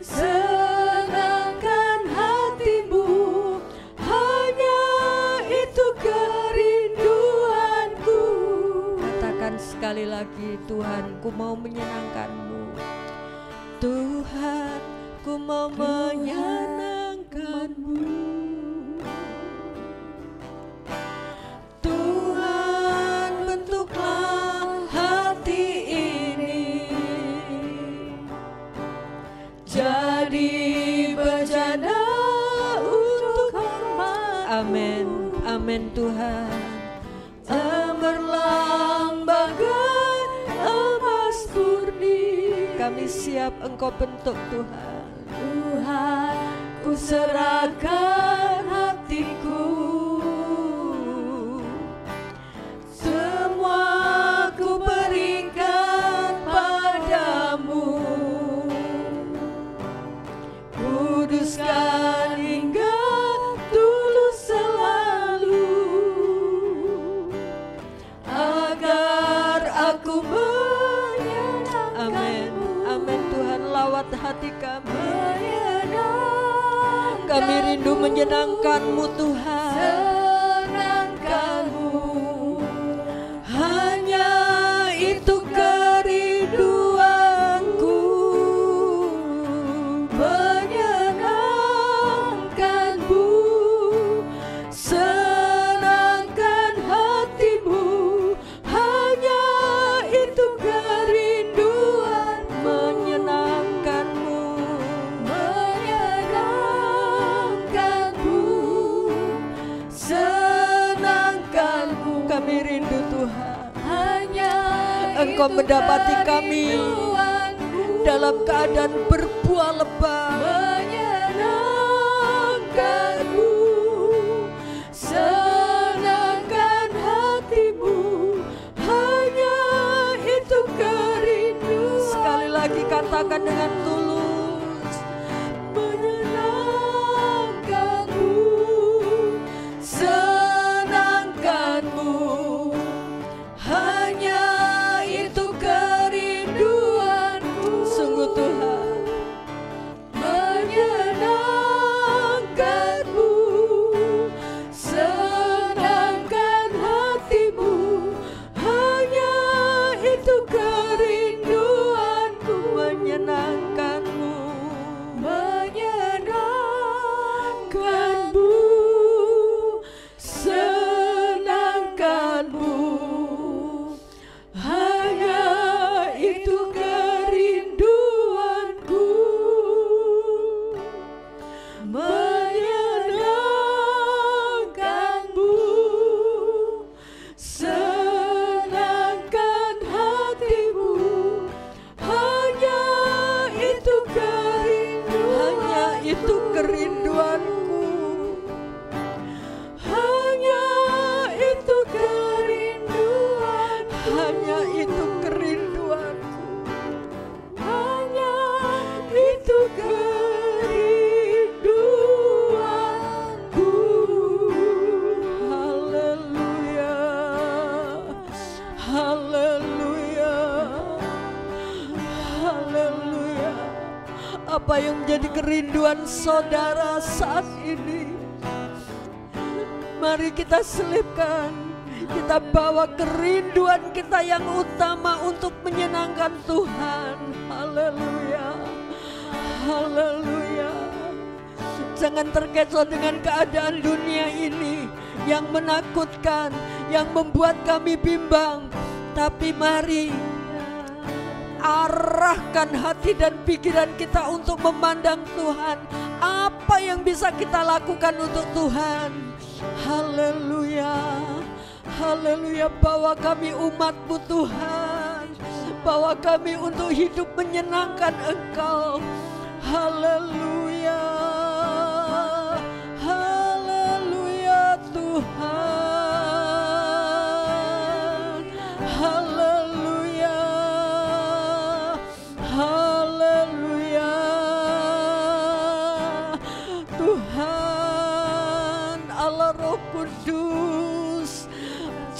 senangkan hati-Mu. Hanya itu kerinduanku. Katakan sekali lagi, Tuhan, ku mau menyenangkan-Mu. Tuhan, ku mau menyenangkan-Mu. Tuhan, bentuklah hati ini. Jadi bejana untuk hormat. Amin, amin Tuhan. Cemerlang bagai emas murni. Kami siap Engkau bentuk Tuhan. Tuhan, ku serahkan hatiku. Semua ku berikan padamu. Kuduskan hingga tulus selalu, agar aku menyenangkan-Mu. Amin, amin Tuhan, lawat hati kami. Kami rindu menyenangkan-Mu Tuhan. Senangkan-Mu. Hanya itu kerinduanku, menyenangkan-Mu, senangkan hati-Mu. Hanya itu kerinduan, menyenangkan-Mu, menyenangkan-Mu, senangkan-Mu. Kami rindu Tuhan. Hanya Engkau mendapati kami dalam keadaan berbuah lebat. Menyenangkan-Mu, senangkan hati-Mu. Hanya itu kerinduan. Sekali lagi katakan dengan tulus. Menyenangkan-Mu, senangkan-Mu. Hanya itu kerinduanku. Sungguh Tuhan. Menyenangkan-Mu, senangkan hati-Mu. Hanya itu kerinduanku. Menyenangkan-Mu, menyenangkan-Mu, senangkan-Mu. Hanya itu kerinduanku. Menyenangkan-Mu, kerinduan saudara saat ini. Mari kita selipkan, kita bawa kerinduan kita yang utama untuk menyenangkan Tuhan. Haleluya, haleluya. Jangan terkecoh dengan keadaan dunia ini yang menakutkan, yang membuat kami bimbang. Tapi mari arahkan hati dan pikiran kita untuk memandang Tuhan. Apa yang bisa kita lakukan untuk Tuhan? Haleluya, haleluya. Bawa kami umat-Mu Tuhan, bawa kami untuk hidup menyenangkan Engkau. Haleluya, haleluya Tuhan. Haleluya, haleluya Tuhan Allah Roh Kudus.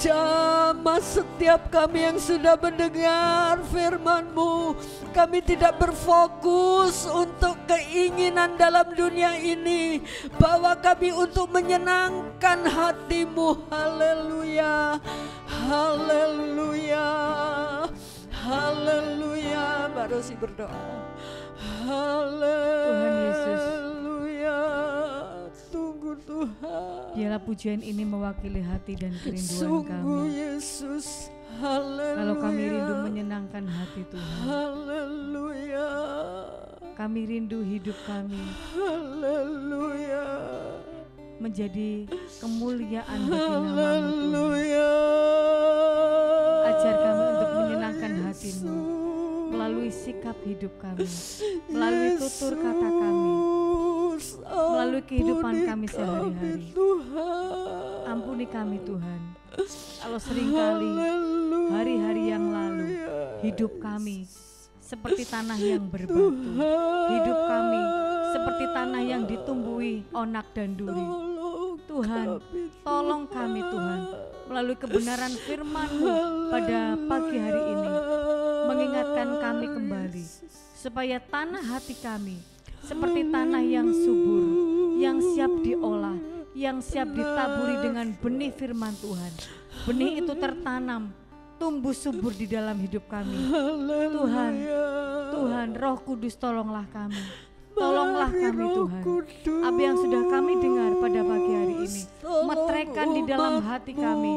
Jamah setiap kami yang sudah mendengar firman-Mu. Kami tidak berfokus untuk keinginan dalam dunia ini. Bawa kami untuk menyenangkan hati-Mu. Haleluya, haleluya, haleluya. Mbak Rosi berdoa. Haleluya. Tunggu Tuhan. Biarlah pujian ini mewakili hati dan kerinduan Sungguh kami. Yesus. Haleluya. Kalau kami rindu menyenangkan hati Tuhan, Haleluya. kami rindu hidup kami Haleluya. menjadi kemuliaan bagi nama-Mu Tuhan. Haleluya. Ajar kami untuk menyenangkan hati-Mu melalui sikap hidup kami, melalui tutur kata kami, melalui kehidupan kami sehari-hari. Ampuni kami Tuhan, kalau seringkali hari-hari yang lalu hidup kami seperti tanah yang berbatu, hidup kami seperti tanah yang ditumbuhi onak dan duri. Tuhan, tolong kami Tuhan, melalui kebenaran firman-Mu pada pagi hari ini, mengingatkan kami kembali, supaya tanah hati kami seperti tanah yang subur, yang siap diolah, yang siap ditaburi dengan benih firman Tuhan. Benih itu tertanam, tumbuh subur di dalam hidup kami. Tuhan, Tuhan, Roh Kudus tolonglah kami. Tolonglah kami Tuhan. Apa yang sudah kami dengar pada pagi hari ini, metrekan di dalam hati kami.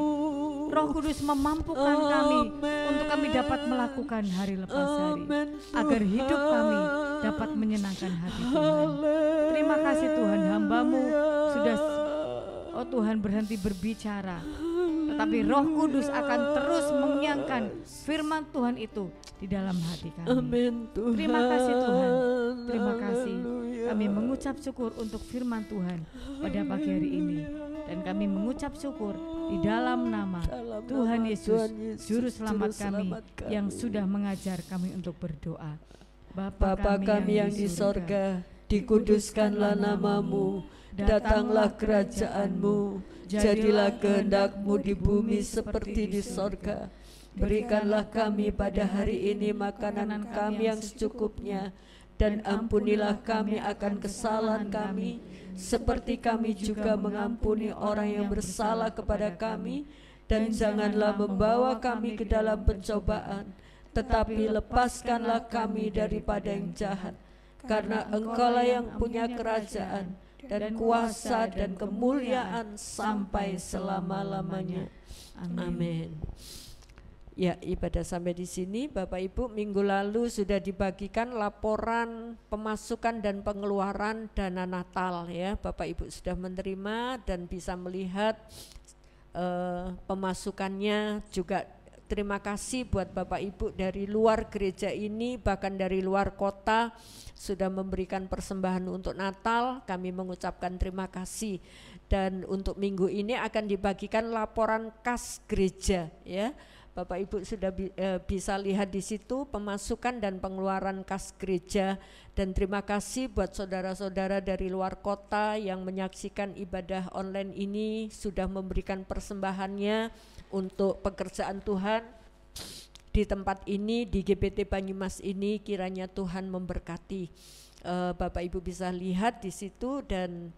Roh Kudus memampukan kami untuk kami dapat melakukan hari lepas hari, agar hidup kami dapat menyenangkan hati Tuhan. Terima kasih Tuhan, hamba-Mu sudah, oh Tuhan, berhenti berbicara, tetapi Roh Kudus akan terus mengiangkan firman Tuhan itu di dalam hati kami. Amin, Tuhan. Terima kasih Tuhan. Terima kasih. Kami mengucap syukur untuk firman Tuhan pada pagi hari ini. Dan kami mengucap syukur di dalam nama Tuhan Yesus, Juru Selamat kami yang sudah mengajar kami untuk berdoa. Bapa kami yang di sorga, dikuduskanlah nama-Mu, datanglah kerajaan-Mu, jadilah kehendak-Mu di bumi seperti di sorga. Berikanlah kami pada hari ini makanan kami yang secukupnya, dan ampunilah kami akan kesalahan kami, seperti kami juga mengampuni orang yang bersalah kepada kami. Dan janganlah membawa kami ke dalam pencobaan, tetapi lepaskanlah kami daripada yang jahat. Karena Engkaulah yang punya kerajaan, dan kuasa, dan kemuliaan sampai selama-lamanya. Amin. Ya, ibadah sampai di sini. Bapak Ibu, minggu lalu sudah dibagikan laporan pemasukan dan pengeluaran dana Natal ya. Bapak Ibu sudah menerima dan bisa melihat pemasukannya. Juga terima kasih buat Bapak Ibu dari luar gereja ini, bahkan dari luar kota sudah memberikan persembahan untuk Natal. Kami mengucapkan terima kasih. Dan untuk minggu ini akan dibagikan laporan kas gereja ya. Bapak Ibu sudah bisa lihat di situ pemasukan dan pengeluaran kas gereja. Dan terima kasih buat saudara-saudara dari luar kota yang menyaksikan ibadah online ini, sudah memberikan persembahannya untuk pekerjaan Tuhan di tempat ini, di GPT Banyumas ini. Kiranya Tuhan memberkati. Bapak Ibu bisa lihat di situ. Dan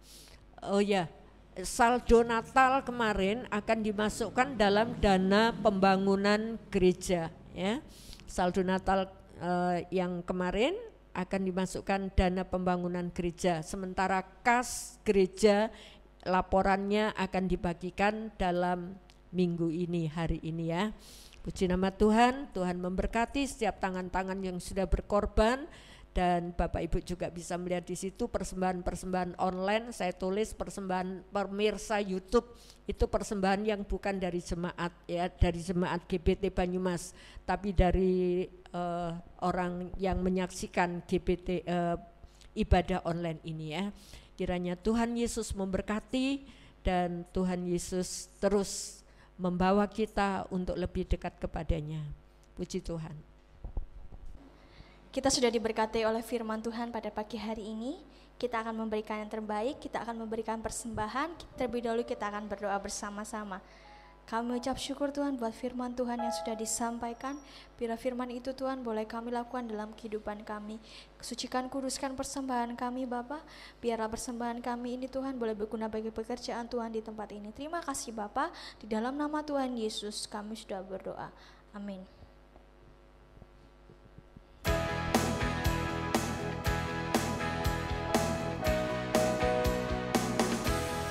saldo Natal kemarin akan dimasukkan dalam dana pembangunan gereja, ya. Saldo Natal yang kemarin akan dimasukkan dana pembangunan gereja, sementara kas gereja laporannya akan dibagikan dalam minggu ini, hari ini, ya. Puji nama Tuhan. Tuhan memberkati setiap tangan-tangan yang sudah berkorban. Dan Bapak Ibu juga bisa melihat di situ persembahan-persembahan online. Saya tulis persembahan pemirsa YouTube, itu persembahan yang bukan dari jemaat, ya, dari jemaat GBT Banyumas, tapi dari orang yang menyaksikan GBT ibadah online ini, ya. Kiranya Tuhan Yesus memberkati dan Tuhan Yesus terus membawa kita untuk lebih dekat kepadanya. Puji Tuhan. Kita sudah diberkati oleh firman Tuhan pada pagi hari ini. Kita akan memberikan yang terbaik, kita akan memberikan persembahan. Terlebih dahulu kita akan berdoa bersama-sama. Kami ucap syukur Tuhan buat firman Tuhan yang sudah disampaikan. Biar firman itu Tuhan boleh kami lakukan dalam kehidupan kami. Sucikan, kuduskan persembahan kami Bapa. Biarlah persembahan kami ini Tuhan boleh berguna bagi pekerjaan Tuhan di tempat ini. Terima kasih Bapa. Di dalam nama Tuhan Yesus kami sudah berdoa. Amin.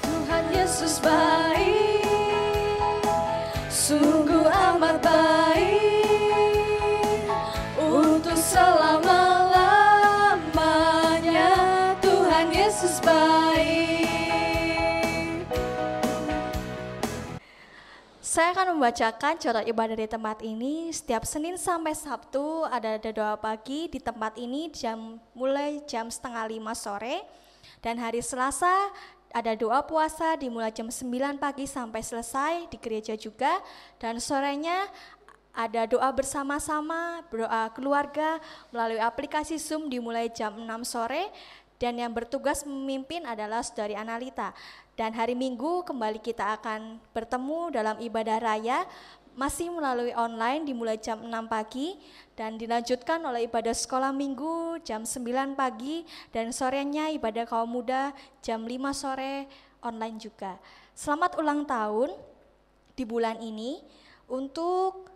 Tuhan Yesus baik, sungguh amat baik, untuk selama-lamanya. Tuhan Yesus baik. Saya akan membacakan coret ibadah di tempat ini. Setiap Senin sampai Sabtu ada doa pagi di tempat ini mulai jam 4:30 sore. Dan hari Selasa ada doa puasa dimulai jam 9 pagi sampai selesai di gereja juga. Dan sorenya ada doa bersama-sama, doa keluarga melalui aplikasi Zoom dimulai jam 6 sore. Dan yang bertugas memimpin adalah Saudari Analita. Dan hari Minggu kembali kita akan bertemu dalam ibadah raya, masih melalui online dimulai jam 6 pagi dan dilanjutkan oleh ibadah sekolah minggu jam 9 pagi dan sorenya ibadah kaum muda jam 5 sore online juga. Selamat ulang tahun di bulan ini untuk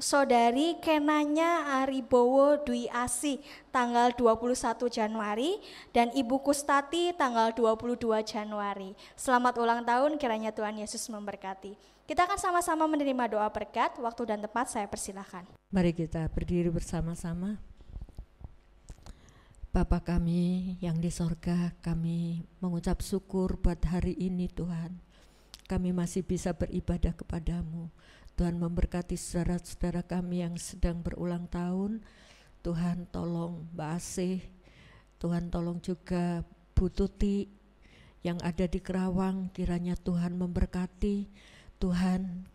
Saudari Kenanya Aribowo Dwi Asih tanggal 21 Januari dan Ibu Kustati tanggal 22 Januari. Selamat ulang tahun, kiranya Tuhan Yesus memberkati. Kita akan sama-sama menerima doa berkat. Waktu dan tempat saya persilahkan. Mari kita berdiri bersama-sama. Bapa kami yang di sorga, kami mengucap syukur buat hari ini Tuhan. Kami masih bisa beribadah kepadamu. Tuhan memberkati saudara-saudara kami yang sedang berulang tahun. Tuhan tolong Mbak Asih, Tuhan tolong juga Bu Tuti yang ada di Kerawang, kiranya Tuhan memberkati. Tuhan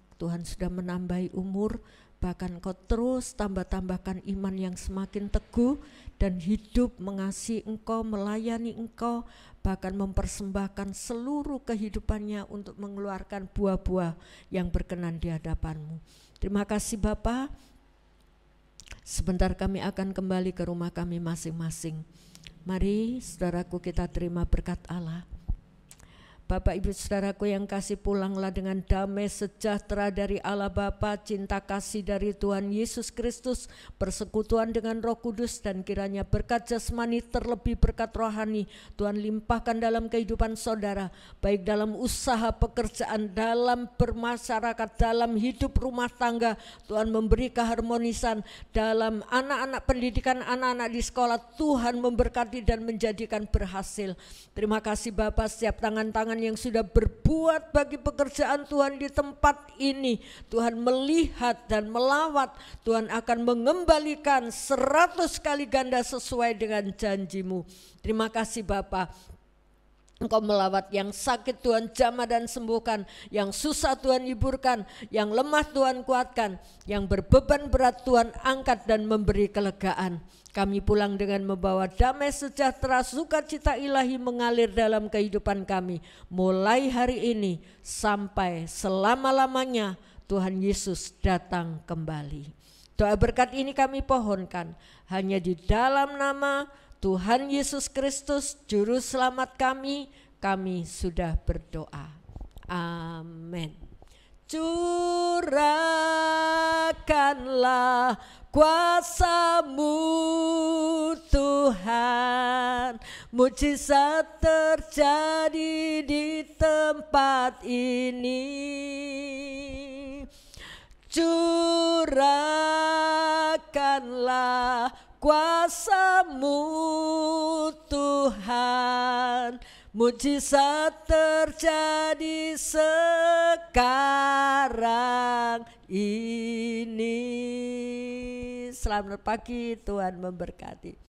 sudah menambahi umur, bahkan Kau terus tambahkan iman yang semakin teguh dan hidup mengasihi Engkau, melayani Engkau, bahkan mempersembahkan seluruh kehidupannya untuk mengeluarkan buah-buah yang berkenan di hadapan-Mu. Terima kasih Bapa. Sebentar kami akan kembali ke rumah kami masing-masing. Mari saudaraku kita terima berkat Allah. Bapak Ibu Saudaraku yang kasih, pulanglah dengan damai sejahtera dari Allah Bapa, cinta kasih dari Tuhan Yesus Kristus, persekutuan dengan Roh Kudus, dan kiranya berkat jasmani terlebih berkat rohani Tuhan limpahkan dalam kehidupan saudara, baik dalam usaha pekerjaan, dalam bermasyarakat, dalam hidup rumah tangga. Tuhan memberi keharmonisan dalam anak-anak pendidikan, anak-anak di sekolah. Tuhan memberkati dan menjadikan berhasil. Terima kasih Bapa, setiap tangan-tangan yang sudah berbuat bagi pekerjaan Tuhan di tempat ini, Tuhan melihat dan melawat. Tuhan akan mengembalikan 100 kali ganda sesuai dengan janji-Mu. Terima kasih Bapa. Engkau melawat yang sakit Tuhan jamah dan sembuhkan, yang susah Tuhan hiburkan, yang lemah Tuhan kuatkan, yang berbeban berat Tuhan angkat dan memberi kelegaan. Kami pulang dengan membawa damai sejahtera, sukacita ilahi mengalir dalam kehidupan kami. Mulai hari ini sampai selama-lamanya Tuhan Yesus datang kembali. Doa berkat ini kami pohonkan hanya di dalam nama Tuhan Yesus Kristus Juru Selamat kami sudah berdoa. Amin. Curahkanlah kuasa-Mu Tuhan, mujizat terjadi di tempat ini. Curahkanlah kuasa-Mu Tuhan, mujizat terjadi sekarang ini. Selamat pagi, Tuhan memberkati.